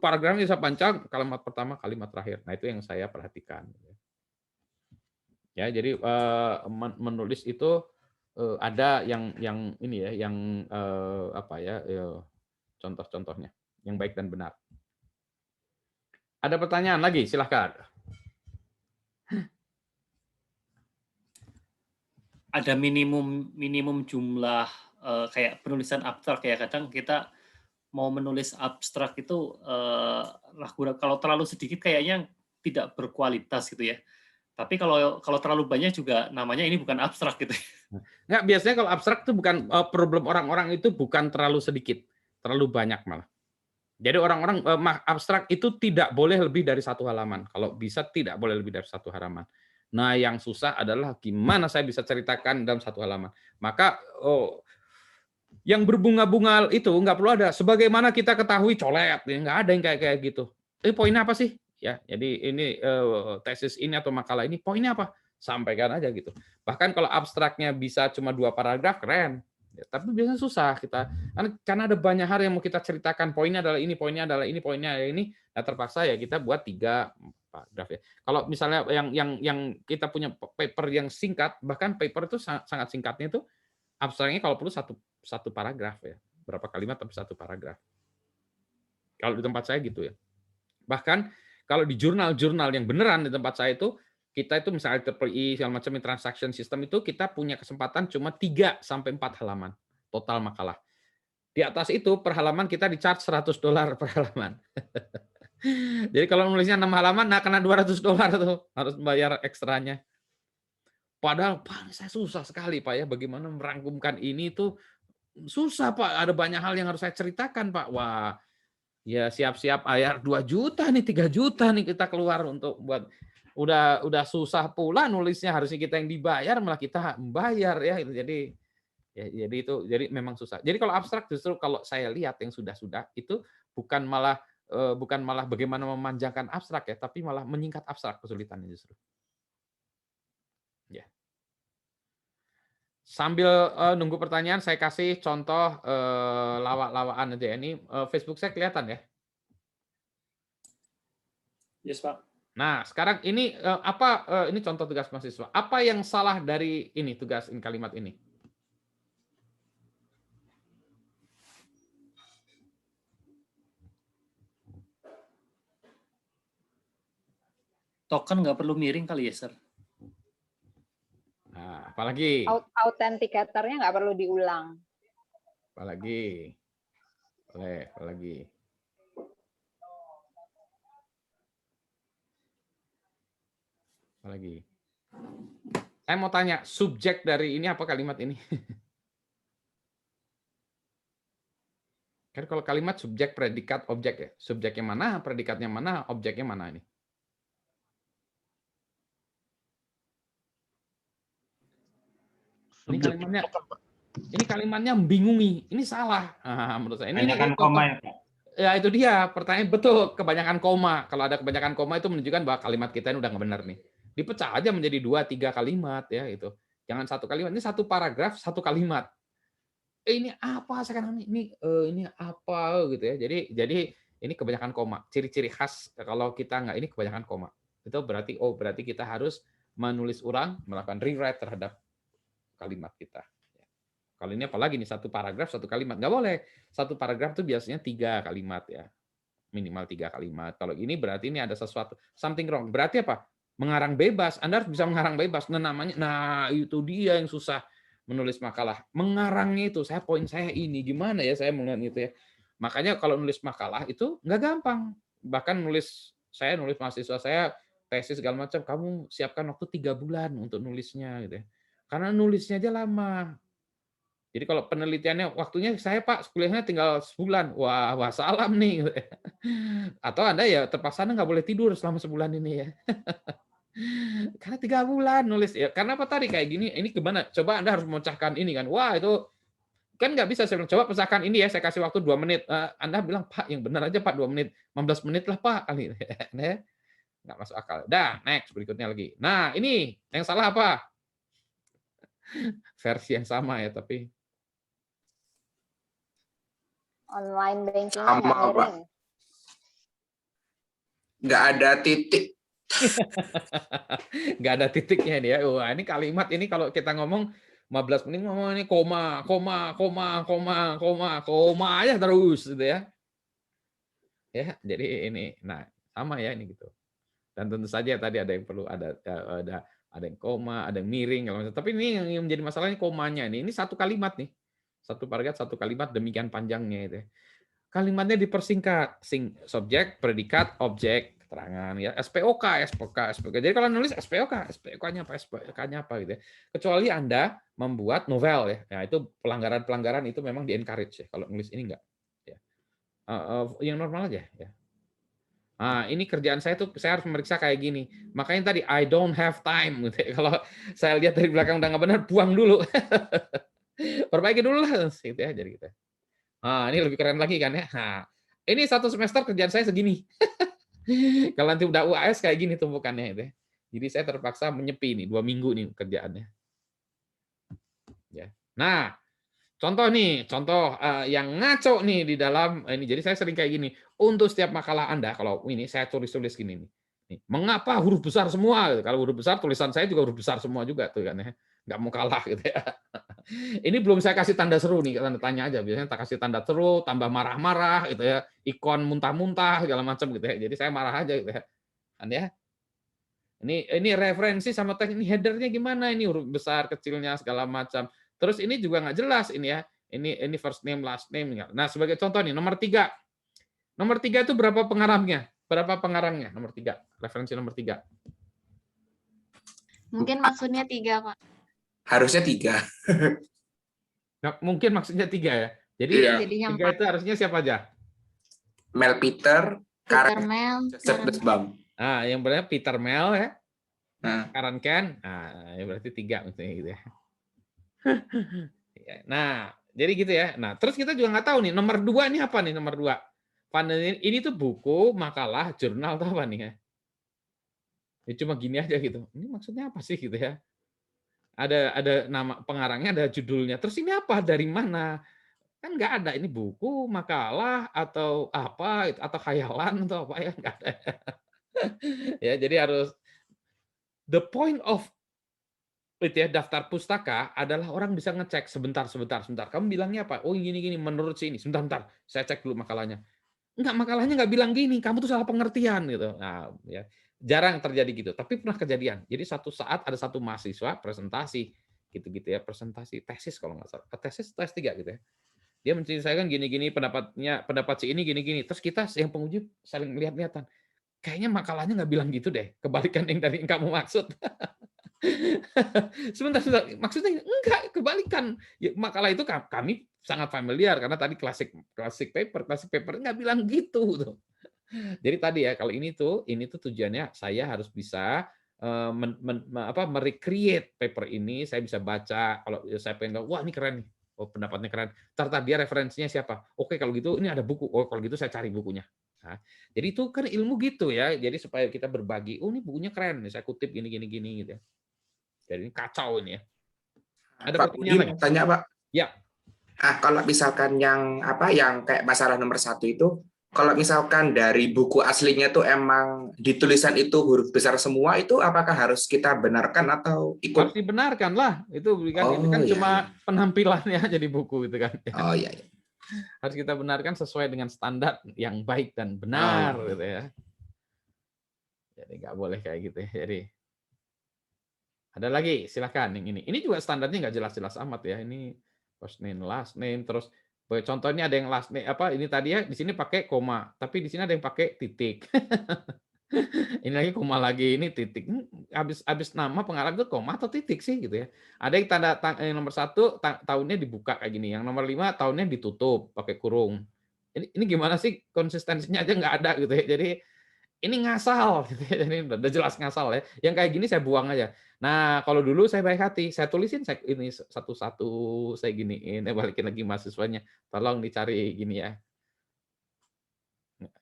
A: paragrafnya bisa panjang, kalimat pertama, kalimat terakhir. Nah itu yang saya perhatikan. Ya, jadi menulis itu ada yang ini ya, yang apa ya? Contoh-contohnya yang baik dan benar. Ada pertanyaan lagi? Silahkan.
B: Ada minimum jumlah kayak penulisan abstrak ya. Kadang kita mau menulis abstrak itu ragu, kalau terlalu sedikit kayaknya tidak berkualitas gitu ya. Tapi kalau terlalu banyak juga namanya ini bukan abstrak gitu.
A: Nggak, biasanya kalau abstrak itu bukan problem orang-orang itu bukan terlalu sedikit, terlalu banyak malah. Jadi orang-orang abstrak itu tidak boleh lebih dari satu halaman. Kalau bisa tidak boleh lebih dari satu halaman. Nah, yang susah adalah gimana saya bisa ceritakan dalam satu halaman. Maka yang berbunga-bunga itu nggak perlu ada. Sebagaimana kita ketahui colet, nggak ada yang kayak gitu. Poinnya apa sih? Ya, jadi ini tesis ini atau makalah ini poinnya apa? Sampaikan aja gitu. Bahkan kalau abstraknya bisa cuma 2 paragraf, keren. Ya, tapi biasanya susah kita, karena ada banyak hal yang mau kita ceritakan. Poinnya adalah ini, poinnya adalah ini, poinnya adalah ini. Nah, terpaksa ya kita buat 3 paragraf ya. Kalau misalnya yang kita punya paper yang singkat, bahkan paper itu sangat singkatnya itu abstraknya kalau perlu satu paragraf ya. Berapa kalimat tapi 1 paragraf. Kalau di tempat saya gitu ya. Bahkan kalau di jurnal-jurnal yang beneran di tempat saya itu, kita itu misalnya IEEE segala macam transaction system itu kita punya kesempatan cuma 3 sampai 4 halaman total makalah. Di atas itu per halaman kita di-charge $100 per halaman. Jadi kalau nulisnya 6 halaman, nah kena $200 tuh, harus bayar ekstranya. Padahal Pak, saya susah sekali Pak ya, bagaimana merangkumkan ini tuh susah Pak, ada banyak hal yang harus saya ceritakan Pak. Wah, ya siap-siap ayar 2 juta nih, 3 juta nih kita keluar untuk buat udah susah pula nulisnya, harusnya kita yang dibayar malah kita membayar ya itu. Jadi memang susah. Jadi kalau abstrak justru kalau saya lihat yang sudah itu bukan malah bagaimana memanjangkan abstrak ya, tapi malah menyingkat abstrak kesulitannya justru. Ya. Sambil nunggu pertanyaan, saya kasih contoh lawak-lawakan aja. Ini Facebook saya kelihatan ya?
C: Yes, Pak.
A: Nah, sekarang ini ini contoh tugas mahasiswa. Apa yang salah dari ini tugas kalimat ini?
B: Token nggak perlu miring kali ya, Sir?
A: Nah, apalagi?
F: Autentikatornya nggak perlu diulang.
A: Apalagi? Apalagi? Apalagi? Saya mau tanya, subjek dari ini apa kalimat ini? Kan kalau kalimat subjek, predikat, objek ya. Subjeknya mana, predikatnya mana, objeknya mana ini? Ini kalimatnya membingungi. Ini salah. Menurut saya. Ini
D: kebanyakan koma ya, Pak.
A: Ya itu dia pertanyaan, betul, kebanyakan koma. Kalau ada kebanyakan koma itu menunjukkan bahwa kalimat kita ini udah nggak benar nih. Dipecah aja menjadi 2-3 kalimat ya itu. Jangan 1 kalimat. Ini 1 paragraf 1 kalimat. Ini apa sekarang ini apa gitu ya. Jadi ini kebanyakan koma. Ciri-ciri khas kalau kita nggak ini kebanyakan koma. Itu berarti kita harus menulis ulang, melakukan rewrite terhadap kalimat kita. Kalau ini apalagi nih, satu paragraf, satu kalimat. Nggak boleh. Satu paragraf itu biasanya 3 kalimat ya. Minimal 3 kalimat. Kalau ini berarti ini ada sesuatu, something wrong. Berarti apa? Mengarang bebas. Anda harus bisa mengarang bebas. Nah, itu dia yang susah menulis makalah. Mengarangnya itu, poin saya ini. Gimana ya saya melihat itu ya. Makanya kalau nulis makalah itu nggak gampang. Bahkan saya nulis mahasiswa saya, tesis segala macam, kamu siapkan waktu 3 bulan untuk nulisnya gitu ya. Karena nulisnya aja lama. Jadi kalau penelitiannya waktunya saya Pak kuliahnya tinggal sebulan, wah salam nih. Atau Anda ya terpaksa Anda nggak boleh tidur selama sebulan ini ya. Karena 3 bulan nulis ya. Karena apa tadi kayak gini? Ini gimana? Coba Anda harus memecahkan ini kan. Wah itu kan nggak bisa saya bilang, coba pecahkan ini ya. Saya kasih waktu 2 menit. Anda bilang Pak yang benar aja Pak 2 menit, 15 menit lah Pak kali. Nggak masuk akal. Dah next berikutnya lagi. Nah ini yang salah apa? Versi yang sama ya tapi.
F: Online banking
E: Sama,
F: nggak miring.
E: Nggak ada titik.
A: Nggak ada titiknya dia. Wah, ini kalimat ini kalau kita ngomong 15 menit ngomong ini koma aja terus gitu ya. Ya, jadi ini nah sama ya ini gitu. Dan tentu saja tadi ada yang perlu ada yang koma, ada yang miring kalau tapi ini yang menjadi masalahnya komanya nih. Ini satu kalimat nih. Satu paragraf, satu kalimat demikian panjangnya itu. Kalimatnya dipersingkat, subjek, predikat, objek, keterangan ya. SPOK. Jadi kalau nulis SPOK-nya apa gitu ya. Kecuali Anda membuat novel ya. Nah, itu pelanggaran itu memang di-encourage ya. Kalau nulis ini enggak ya. Yang normal aja ya. Nah, ini kerjaan saya tuh saya harus memeriksa kayak gini. Makanya tadi I don't have time gitu ya. Kalau saya lihat dari belakang udah nggak benar, buang dulu. Perbaiki dulu lah gitu ya jadi gitu. Nah, ini lebih keren lagi kan ya. Nah, ini 1 semester kerjaan saya segini. Kalau nanti udah UAS kayak gini tumpukannya itu ya. Jadi saya terpaksa menyepi nih 2 minggu nih kerjaannya. Ya. Nah, contoh yang ngaco nih di dalam ini. Jadi saya sering kayak gini. Untuk setiap makalah Anda kalau ini saya tulis gini nih. Mengapa huruf besar semua? Kalau huruf besar tulisan saya juga huruf besar semua juga tuh kan ya. Nggak mau kalah gitu ya. Ini belum saya kasih tanda seru nih, tanda tanya aja. Biasanya tak kasih tanda seru, tambah marah-marah gitu ya, ikon muntah-muntah segala macam gitu ya. Jadi saya marah aja gitu ya. Kan ya. Ini referensi sama teks ini headernya gimana ini huruf besar kecilnya segala macam. Terus ini juga nggak jelas ini ya. Ini first name last name. Nah, sebagai contoh nih nomor 3. Nomor 3 itu berapa pengarangnya? Berapa pengarangnya? Nomor 3. Referensi nomor 3.
G: Mungkin maksudnya 3, Pak.
E: Harusnya 3.
A: Nah, mungkin maksudnya 3 ya. Jadi
E: Iya.
G: Jadinya
A: 3 itu harusnya siapa aja?
E: Mel Peter,
G: Peter
E: Karen,
G: Mel,
E: Joseph Nussbaum.
A: Ah, yang benar Peter Mel ya.
E: Nah,
A: Karen Ken. Nah, ya berarti 3 misalnya gitu ya. Nah, jadi gitu ya. Nah, terus kita juga nggak tahu nih nomor 2 ini apa nih nomor 2? Ini tuh buku, makalah, jurnal atau apa nih ya? Ya cuma gini aja gitu. Ini maksudnya apa sih gitu ya? Ada nama pengarangnya, ada judulnya. Terus ini apa? Dari mana? Kan nggak ada. Ini buku, makalah, atau apa, atau khayalan, atau apa ya? Nggak ada. Ya, jadi harus the point of itu ya daftar pustaka adalah orang bisa ngecek sebentar. Kamu bilangnya apa? Oh gini menurut sini. Sebentar. Saya cek dulu makalahnya. Enggak, makalahnya nggak bilang gini. Kamu tuh salah pengertian gitu. Nah, ya jarang terjadi gitu. Tapi pernah kejadian. Jadi satu saat ada satu mahasiswa presentasi gitu ya, presentasi tesis kalau nggak salah. Tesis tes 3 gitu ya. Dia menceritakan gini-gini pendapat si ini gini-gini. Terus kita yang penguji saling lihat-lihatan. Kayaknya makalahnya nggak bilang gitu deh. Kebalikan yang dari yang kamu maksud. Sebentar. Maksudnya enggak, kebalikan. Ya, makalah itu kami sangat familiar karena tadi klasik paper nggak bilang gitu tuh. Jadi tadi ya kalau ini tuh tujuannya saya harus bisa merecreate paper ini, saya bisa baca kalau saya pengen wah ini keren nih. Oh, pendapatnya keren. Ntar dia referensinya siapa? Oke, kalau gitu ini ada buku. Oh, kalau gitu saya cari bukunya. Nah, jadi itu kan ilmu gitu ya. Jadi supaya kita berbagi, oh ini bukunya keren nih, saya kutip gini gitu ya. Jadi ini kacau ini ya. Ada
E: Pak Budi mau tanya Pak.
A: Ya.
E: Kalau misalkan yang kayak masalah nomor 1 itu kalau misalkan dari buku aslinya tuh emang di tulisan itu huruf besar semua, itu apakah harus kita benarkan atau
A: Harus
E: ikut?
A: dibenarkan lah. Itu kan ini
E: Oh
A: kan
E: iya,
A: cuma
E: iya.
A: penampilannya aja di buku itu kan.
E: Oh iya, iya.
A: Harus kita benarkan sesuai dengan standar yang baik dan
E: Oh
A: benar
E: iya.
A: gitu ya. Jadi nggak boleh kayak gitu ya. Jadi ada lagi, silakan yang ini. Ini juga standarnya nggak jelas-jelas amat ya. Ini first name, last name, terus contoh ini ada yang last name apa ini tadi ya di sini pakai koma, tapi di sini ada yang pakai titik. Ini lagi koma lagi, ini titik. Habis nama pengarang itu koma atau titik sih gitu ya. Ada yang yang nomor 1 tahunnya dibuka kayak gini, yang nomor 5 tahunnya ditutup pakai kurung. Ini gimana sih konsistensinya aja nggak ada gitu ya. Jadi ini ngasal gitu ya. Jadi udah jelas ngasal ya. Yang kayak gini saya buang aja. Nah, kalau dulu saya baik hati, saya tulisin ini satu-satu saya giniin, balikin lagi mahasiswanya. Tolong dicari gini ya.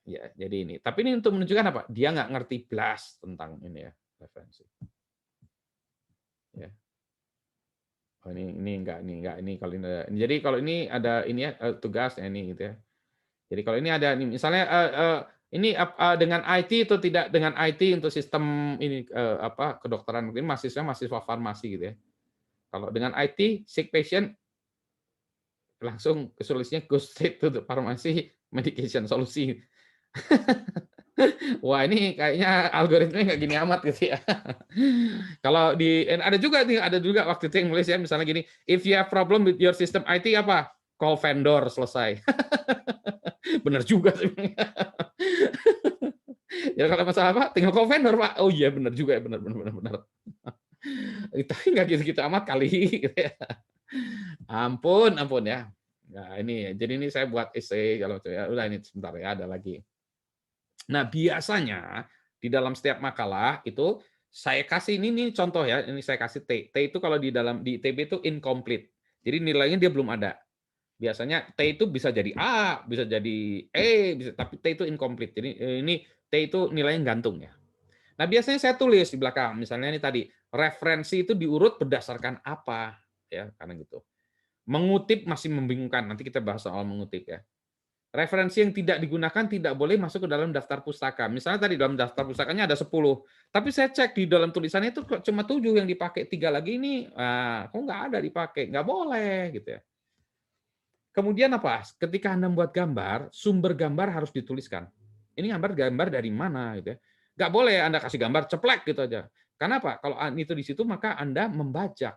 A: Ya, jadi ini. Tapi ini untuk menunjukkan apa? Dia nggak ngerti blas tentang ini ya, referensi. Ya. Oh, ini enggak, ini kalau ini ada. Jadi kalau ini ada ini ya tugas ya ini gitu ya. Jadi kalau ini ada nih misalnya ini dengan IT atau tidak dengan IT untuk sistem ini apa kedokteran ini mahasiswa farmasi gitu ya. Kalau dengan IT sick patient langsung solusinya go straight to the pharmacy medication solusi. Wah, ini kayaknya algoritmanya nggak gini amat gitu ya. Kalau ada juga waktu itu yang nulis ya misalnya gini, if you have problem with your system IT apa? Call vendor selesai. Benar juga sebenarnya. Ya kalau masalah apa? Tinggal call vendor, Pak. Oh iya benar juga ya, benar. Tapi nggak gitu-gitu amat kali. Gitu ya. Ampun ya. Nah ini, jadi ini saya buat essay kalau ya udah ini sebentar ya ada lagi. Nah biasanya di dalam setiap makalah itu saya kasih ini contoh ya, ini saya kasih T. T itu kalau di ITB itu incomplete. Jadi nilainya dia belum ada. Biasanya T itu bisa jadi A, bisa jadi E, tapi T itu incomplete. Jadi ini T itu nilainya gantung ya. Nah biasanya saya tulis di belakang, misalnya ini tadi referensi itu diurut berdasarkan apa, ya karena gitu. Mengutip masih membingungkan. Nanti kita bahas soal mengutip ya. Referensi yang tidak digunakan tidak boleh masuk ke dalam daftar pustaka. Misalnya tadi dalam daftar pustakanya ada 10, tapi saya cek di dalam tulisannya itu cuma 7 yang dipakai, 3 lagi ini kok nggak ada dipakai, nggak boleh gitu ya. Kemudian apa? Ketika Anda membuat gambar, sumber gambar harus dituliskan. Ini gambar dari mana gitu ya. Nggak boleh Anda kasih gambar ceplek gitu aja. Karena apa? Kalau itu di situ maka Anda membajak.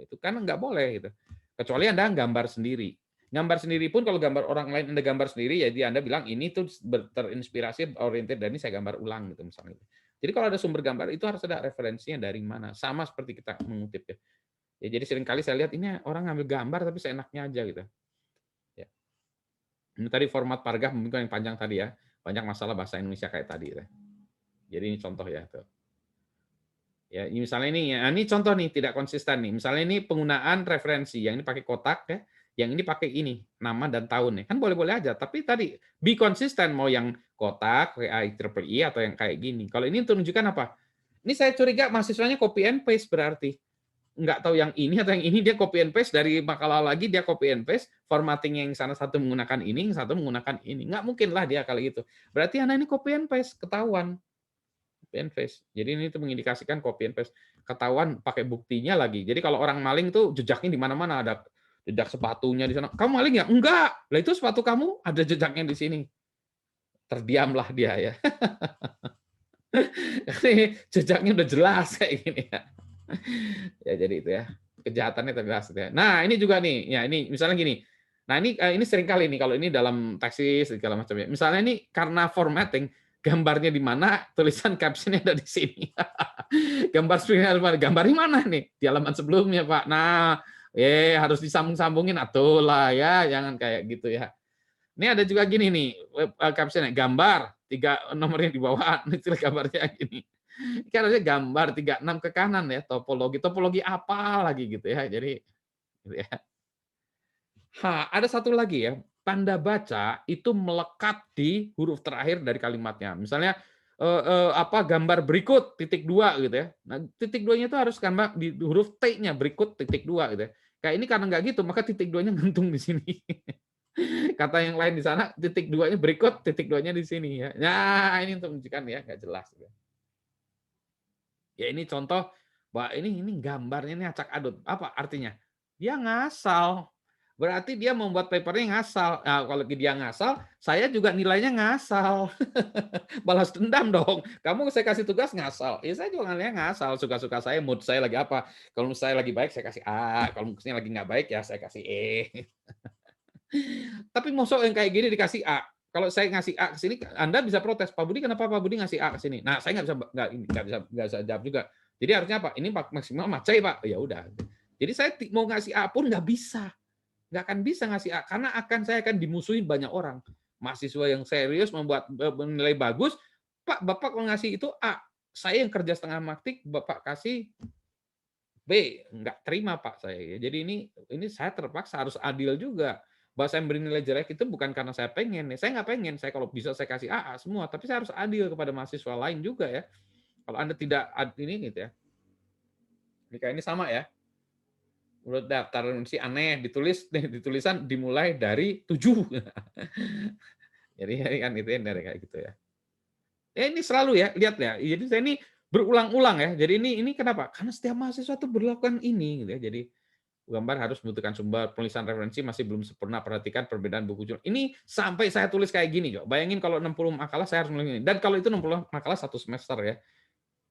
A: Itu kan nggak boleh gitu. Kecuali Anda gambar sendiri. Gambar sendiri pun kalau gambar orang lain Anda gambar sendiri ya Anda bilang ini tuh terinspirasi oriented dari ini saya gambar ulang gitu misalnya. Jadi kalau ada sumber gambar itu harus ada referensinya dari mana. Sama seperti kita mengutip ya. Ya jadi seringkali saya lihat ini orang ngambil gambar tapi seenaknya aja gitu. Ya. Ini tadi format paragraf mungkin yang panjang tadi ya. Banyak masalah bahasa Indonesia kayak tadi ya. Jadi ini contoh ya tuh. Ya, misalnya ini contoh nih tidak konsisten nih. Misalnya ini penggunaan referensi, yang ini pakai kotak ya, yang ini pakai ini nama dan tahun ya. Kan boleh-boleh aja, tapi tadi be konsisten mau yang kotak kayak IEEE atau yang kayak gini. Kalau ini untuk menunjukkan apa? Ini saya curiga mahasiswanya copy and paste berarti. Nggak tahu yang ini atau yang ini dia copy and paste dari makalah lagi dia copy and paste, formatting yang sana satu menggunakan ini, yang satu menggunakan ini. Nggak mungkin lah dia kali itu. Berarti anak ini copy and paste ketahuan. Copy and paste. Jadi ini tuh mengindikasikan copy and paste. Ketahuan pakai buktinya lagi. Jadi kalau orang maling tuh jejaknya di mana-mana, ada jejak sepatunya di sana. Kamu maling ya? Enggak. Lah itu sepatu kamu ada jejaknya di sini. Terdiamlah dia ya. Jejaknya udah jelas kayak gini ya. Ya jadi itu ya. Kejahatannya terjelas ya. Nah, ini juga nih. Ya ini misalnya gini. Nah, ini sering kali nih kalau ini dalam tesis segala macamnya. Misalnya ini karena formatting gambarnya di mana, tulisan captionnya ada di sini. Gambar screennya gambar di mana nih? Di halaman sebelumnya, Pak. Nah, harus disambung-sambungin atuh lah ya, jangan kayak gitu ya. Ini ada juga gini nih, captionnya gambar 3 nomornya di bawah, istilah gambarnya gini. Kan harusnya gambar 36 ke kanan ya, topologi apa lagi gitu ya. Jadi gitu ya. Ada satu lagi ya. Tanda baca itu melekat di huruf terakhir dari kalimatnya. Misalnya gambar berikut titik 2 gitu ya. Nah, titik 2-nya itu harus gambar di huruf T-nya berikut titik 2 gitu ya. Kayak ini karena nggak gitu, maka titik 2-nya gantung di sini. Kata yang lain di sana, titik duanya berikut, titik duanya di sini ya. Nah, ini untuk menunjukkan ya, nggak jelas. Ya ini contoh bahwa ini gambarnya ini acak adut. Apa artinya? Dia ngasal. Berarti dia membuat papernya ngasal. Nah, kalau dia ngasal, saya juga nilainya ngasal. Balas dendam dong. Kamu saya kasih tugas ngasal. Ya saya juga nilainya ngasal. Suka-suka saya, mood saya lagi apa. Kalau mood saya lagi baik, saya kasih A. Kalau moodnya lagi nggak baik, ya saya kasih E. Tapi mosok yang kayak gini dikasih A. Kalau saya ngasih A ke sini, Anda bisa protes. Pak Budi, kenapa Pak Budi ngasih A ke sini? Nah, saya nggak bisa jawab juga. Jadi harusnya apa? Ini maksimal macai, Pak. Ya udah. Jadi saya mau ngasih A pun nggak bisa. Nggak akan bisa ngasih A karena saya akan dimusuhin banyak orang. Mahasiswa yang serius membuat nilai bagus, Pak, Bapak kalau ngasih itu A. Saya yang kerja setengah maktik, Bapak kasih B. Nggak terima, Pak, saya. Jadi ini saya terpaksa harus adil juga. Bahwa saya beri nilai jelek itu bukan karena saya pengen. Saya nggak pengen. Saya kalau bisa saya kasih A semua. Tapi saya harus adil kepada mahasiswa lain juga ya. Kalau Anda tidak ini gitu ya. Ini kayak ini sama ya. Menurut daftar si aneh ditulisan dimulai dari 7. Jadi kan itu dari kayak gitu ya. Ya ini selalu ya, lihat ya. Jadi saya ini berulang-ulang ya. Jadi ini kenapa? Karena setiap mahasiswa itu berlakukan ini gitu ya. Jadi gambar harus membutuhkan sumber, penulisan referensi masih belum sempurna, perhatikan perbedaan buku jurnal. Ini sampai saya tulis kayak gini, Jo. Bayangin kalau 60 makalah saya harus nulis ini. Dan kalau itu 60 makalah 1 semester ya.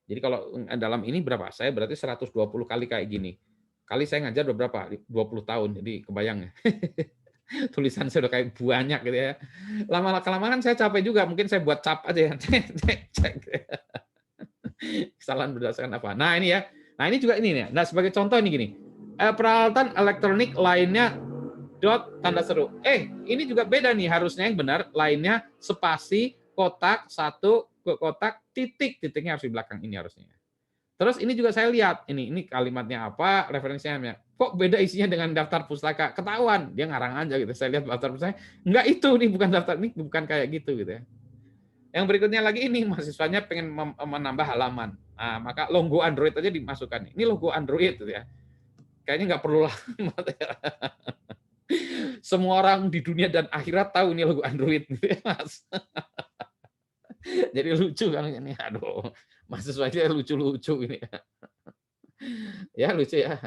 A: Jadi kalau dalam ini berapa? Saya berarti 120 kali kayak gini. Kali saya ngajar berapa? 20 tahun. Jadi kebayang ya. Tulisan saya udah kayak banyak gitu ya. Lama-kelamaan saya capek juga. Mungkin saya buat cap aja ya. Cek. Kesalahan berdasarkan apa. Nah ini ya. Nah ini juga ini nih. Nah sebagai contoh ini gini. Peralatan elektronik lainnya dot tanda seru. Ini juga beda nih. Harusnya yang benar. Lainnya spasi, kotak, satu, kotak, titik. Titiknya harus di belakang ini harusnya. Terus ini juga saya lihat, ini kalimatnya apa, referensinya. Kok beda isinya dengan daftar pustaka? Ketahuan, dia ngarang aja gitu. Saya lihat daftar pustaka, enggak itu nih bukan daftar, ini bukan kayak gitu gitu ya. Yang berikutnya lagi ini mahasiswanya pengen menambah halaman. Nah, maka logo Android aja dimasukkan. Ini logo Android gitu ya. Kayaknya nggak perlu lah. Semua orang di dunia dan akhirat tahu ini logo Android gitu ya, Mas. Jadi lucu kan ini, aduh, mahasiswanya lucu-lucu ini. Ya lucu ya.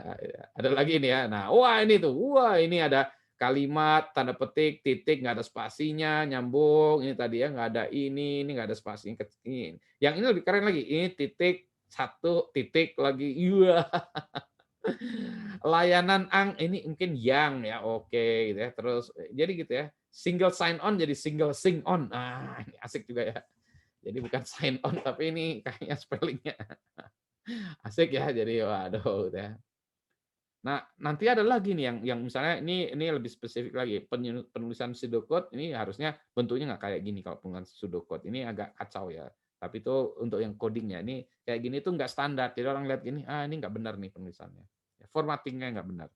A: Ada lagi ini ya. Nah, wah ini ada kalimat, tanda petik, titik, nggak ada spasinya, nyambung. Ini tadi ya nggak ada ini nggak ada spasi. Yang ini lebih keren lagi. Ini titik, satu titik lagi. Iya. Layanan ini mungkin yang ya, oke gitu ya. Terus jadi gitu ya. Single sign on jadi single sing on. Nah, ini asik juga ya. Jadi bukan sign on, tapi ini kayaknya spellingnya asik ya. Jadi waduh ya. Nah, nanti ada lagi nih yang misalnya ini lebih spesifik lagi. Penulisan pseudocode ini harusnya bentuknya nggak kayak gini kalau penulisan pseudocode. Ini agak kacau ya. Tapi itu untuk yang codingnya. Ini kayak gini tuh nggak standar. Jadi orang lihat gini, ini nggak benar nih penulisannya. Formattingnya nggak benar.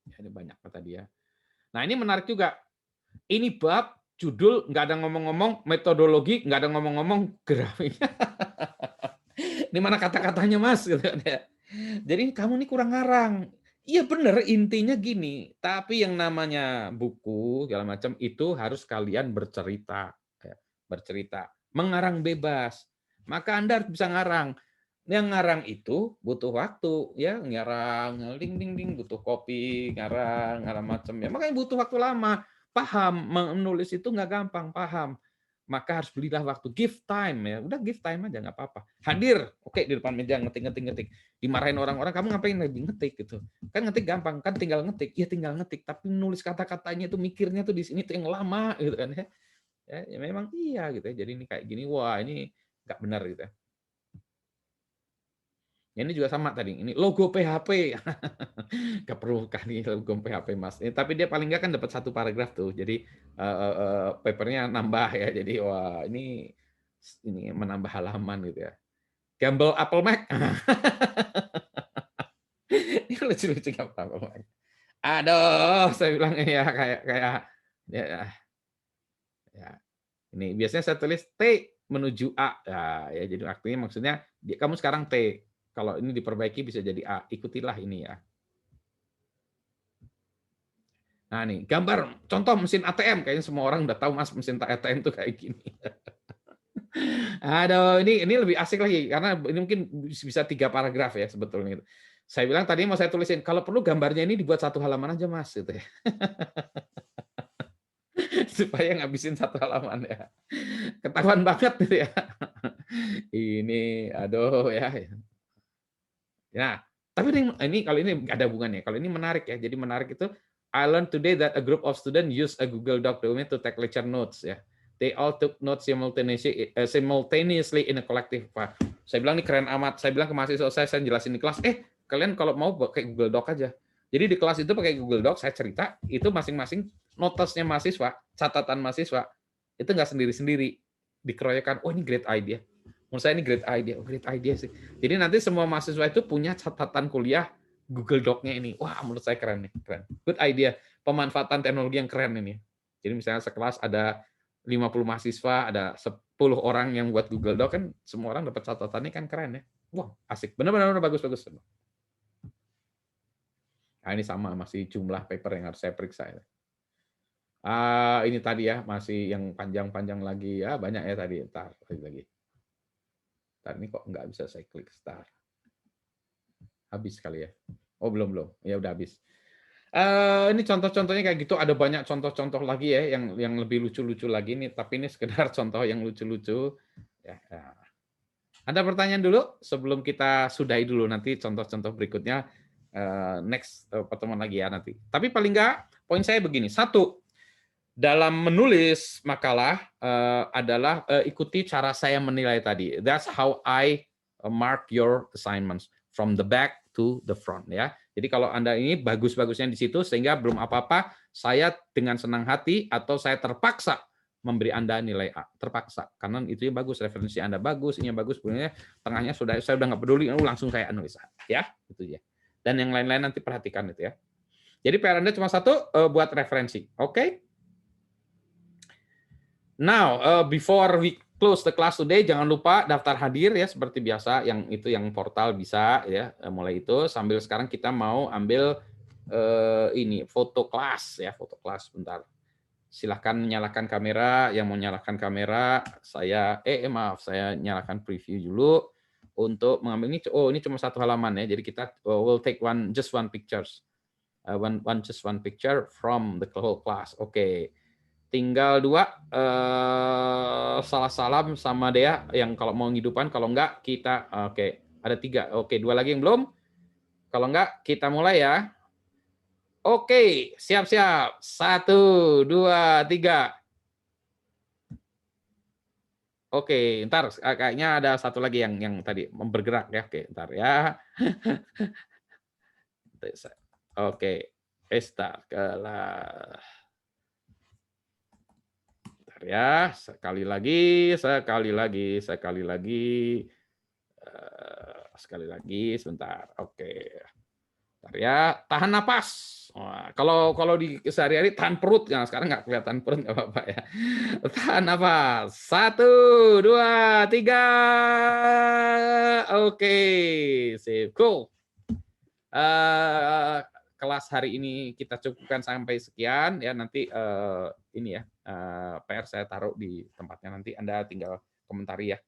A: Ya, ini banyak tadi ya. Nah, ini menarik juga. Ini bab judul nggak ada ngomong-ngomong, metodologi nggak ada ngomong-ngomong, grafik. Ini mana kata-katanya Mas? Gitu ya. Jadi kamu ini kurang ngarang. Iya benar, intinya gini. Tapi yang namanya buku segala macam itu harus kalian bercerita, bercerita, mengarang bebas. Maka Anda harus bisa ngarang. Yang ngarang itu butuh waktu, ya ngarang, ding butuh kopi, ngarang macam ya. Makanya butuh waktu lama. Paham, menulis itu nggak gampang, paham. Maka harus belilah waktu, give time ya. Udah give time aja nggak apa-apa. Hadir, oke di depan meja ngetik. Dimarahin orang-orang, kamu ngapain lagi ngetik gitu. Kan ngetik gampang, kan tinggal ngetik. Ya tinggal ngetik, tapi nulis kata-katanya itu mikirnya tuh di sini tuh yang lama gitu kan ya. Ya memang iya gitu ya. Jadi ini kayak gini, wah ini nggak benar gitu ya. Ini juga sama tadi. Ini logo PHP. Nggak perlu kan ini logo PHP Mas. Tapi dia paling nggak kan dapat 1 paragraf tuh. Jadi papernya nambah ya. Jadi wah ini menambah halaman gitu ya. Gamble Apple Mac. Ini lucu-lucu Gamble Apple Mac. Aduh, saya bilang ya kayak ya. Ini biasanya saya tulis T menuju A. Ya jadi artinya maksudnya kamu sekarang T. Kalau ini diperbaiki bisa jadi A. Ikutilah ini ya. Nah nih, gambar contoh mesin ATM, kayaknya semua orang udah tahu Mas mesin ATM tuh kayak gini. Aduh, ini lebih asik lagi karena ini mungkin bisa 3 paragraf ya sebetulnya. Saya bilang tadi mau saya tulisin kalau perlu gambarnya ini dibuat 1 halaman aja Mas gitu ya. Supaya ngabisin 1 halaman ya. Ketahuan banget gitu ya. Ini aduh ya. Nah, tapi ini kalau ini nggak ada hubungannya. Kalau ini menarik ya. Jadi menarik itu I learned today that a group of students use a Google Doc document to take lecture notes ya. They all took notes simultaneously in a collective. Wah, saya bilang ini keren amat. Saya bilang ke mahasiswa saya jelasin di kelas, kalian kalau mau pakai Google Doc aja. Jadi di kelas itu pakai Google Doc, saya cerita, itu masing-masing notesnya mahasiswa, catatan mahasiswa, itu nggak sendiri-sendiri. Dikeroyokan, oh ini great idea. Menurut saya ini great idea. Oh, great idea sih. Jadi nanti semua mahasiswa itu punya catatan kuliah Google Doc-nya ini. Wah, menurut saya keren nih, keren. Good idea. Pemanfaatan teknologi yang keren ini. Jadi misalnya sekelas ada 50 mahasiswa, ada 10 orang yang buat Google Doc, kan semua orang dapat catatannya, kan keren ya. Wah, asik. Benar-benar bagus-bagus. Nah, ini sama, masih jumlah paper yang harus saya periksa. Ya. Ini tadi ya, masih yang panjang-panjang lagi. Ya, banyak ya tadi. Ntar lagi. Ntar ini kok nggak bisa saya klik start. Habis kali ya. Oh, belum. Ya udah habis. Ini contoh-contohnya kayak gitu. Ada banyak contoh-contoh lagi ya, yang lebih lucu-lucu lagi nih. Tapi ini sekedar contoh yang lucu-lucu. Ya. Ada pertanyaan dulu sebelum kita sudahi dulu nanti contoh-contoh berikutnya. Next pertemuan lagi ya nanti. Tapi paling nggak, poin saya begini. 1, dalam menulis makalah adalah ikuti cara saya menilai tadi. That's how I mark your assignments from the back to the front ya. Jadi kalau Anda ini bagus-bagusnya di situ sehingga belum apa-apa, saya dengan senang hati atau saya terpaksa memberi Anda nilai A. Terpaksa. Karena itu yang bagus, referensi Anda bagus, ini yang bagus, sebenarnya tengahnya saya udah nggak peduli, langsung saya nulis A. Ya, itu ya. Dan yang lain-lain nanti perhatikan itu ya. Jadi PR Anda cuma 1, buat referensi. Oke? Now, before we close the class today, jangan lupa daftar hadir ya seperti biasa. Yang portal bisa ya, mulai itu. Sambil sekarang kita mau ambil ini foto kelas ya, foto kelas bentar. Silahkan nyalakan kamera. Yang mau nyalakan kamera, saya saya nyalakan preview dulu. Untuk mengambil ini, ini cuma 1 halaman ya. Jadi kita will take just one pictures, just one picture from the whole class. Oke, tinggal 2 salah salam sama Dea yang kalau mau ngidupan, kalau enggak kita ada 3. Oke, 2 lagi yang belum. Kalau enggak kita mulai ya. Oke, siap-siap. 1, 2, 3. Oke, ntar kayaknya ada 1 lagi yang tadi bergerak ya. Oke, ntar ya. Oke, start kelas. Ntar ya, sekali lagi, sebentar. Oke. Ntar ya, tahan napas. Wah, kalau di sehari-hari tahan perut, ya sekarang nggak kelihatan perut nggak apa-apa ya. Tahan napas. 1, 2, 3. Oke, sip, go. Kelas hari ini kita cukupkan sampai sekian ya. Nanti ini ya PR saya taruh di tempatnya, nanti Anda tinggal komentari ya.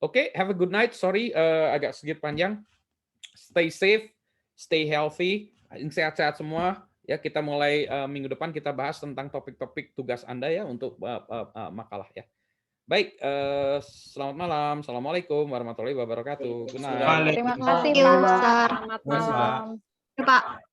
A: Oke, have a good night. Sorry agak sedikit panjang. Stay safe, stay healthy. Sehat-sehat semua ya. Kita mulai minggu depan kita bahas tentang topik-topik tugas Anda ya untuk makalah ya. Baik, selamat malam. Assalamualaikum warahmatullahi wabarakatuh. Good night.
F: Terima kasih,
D: Waalaikumsalam.
F: Pak. Selamat malam.
G: Pak.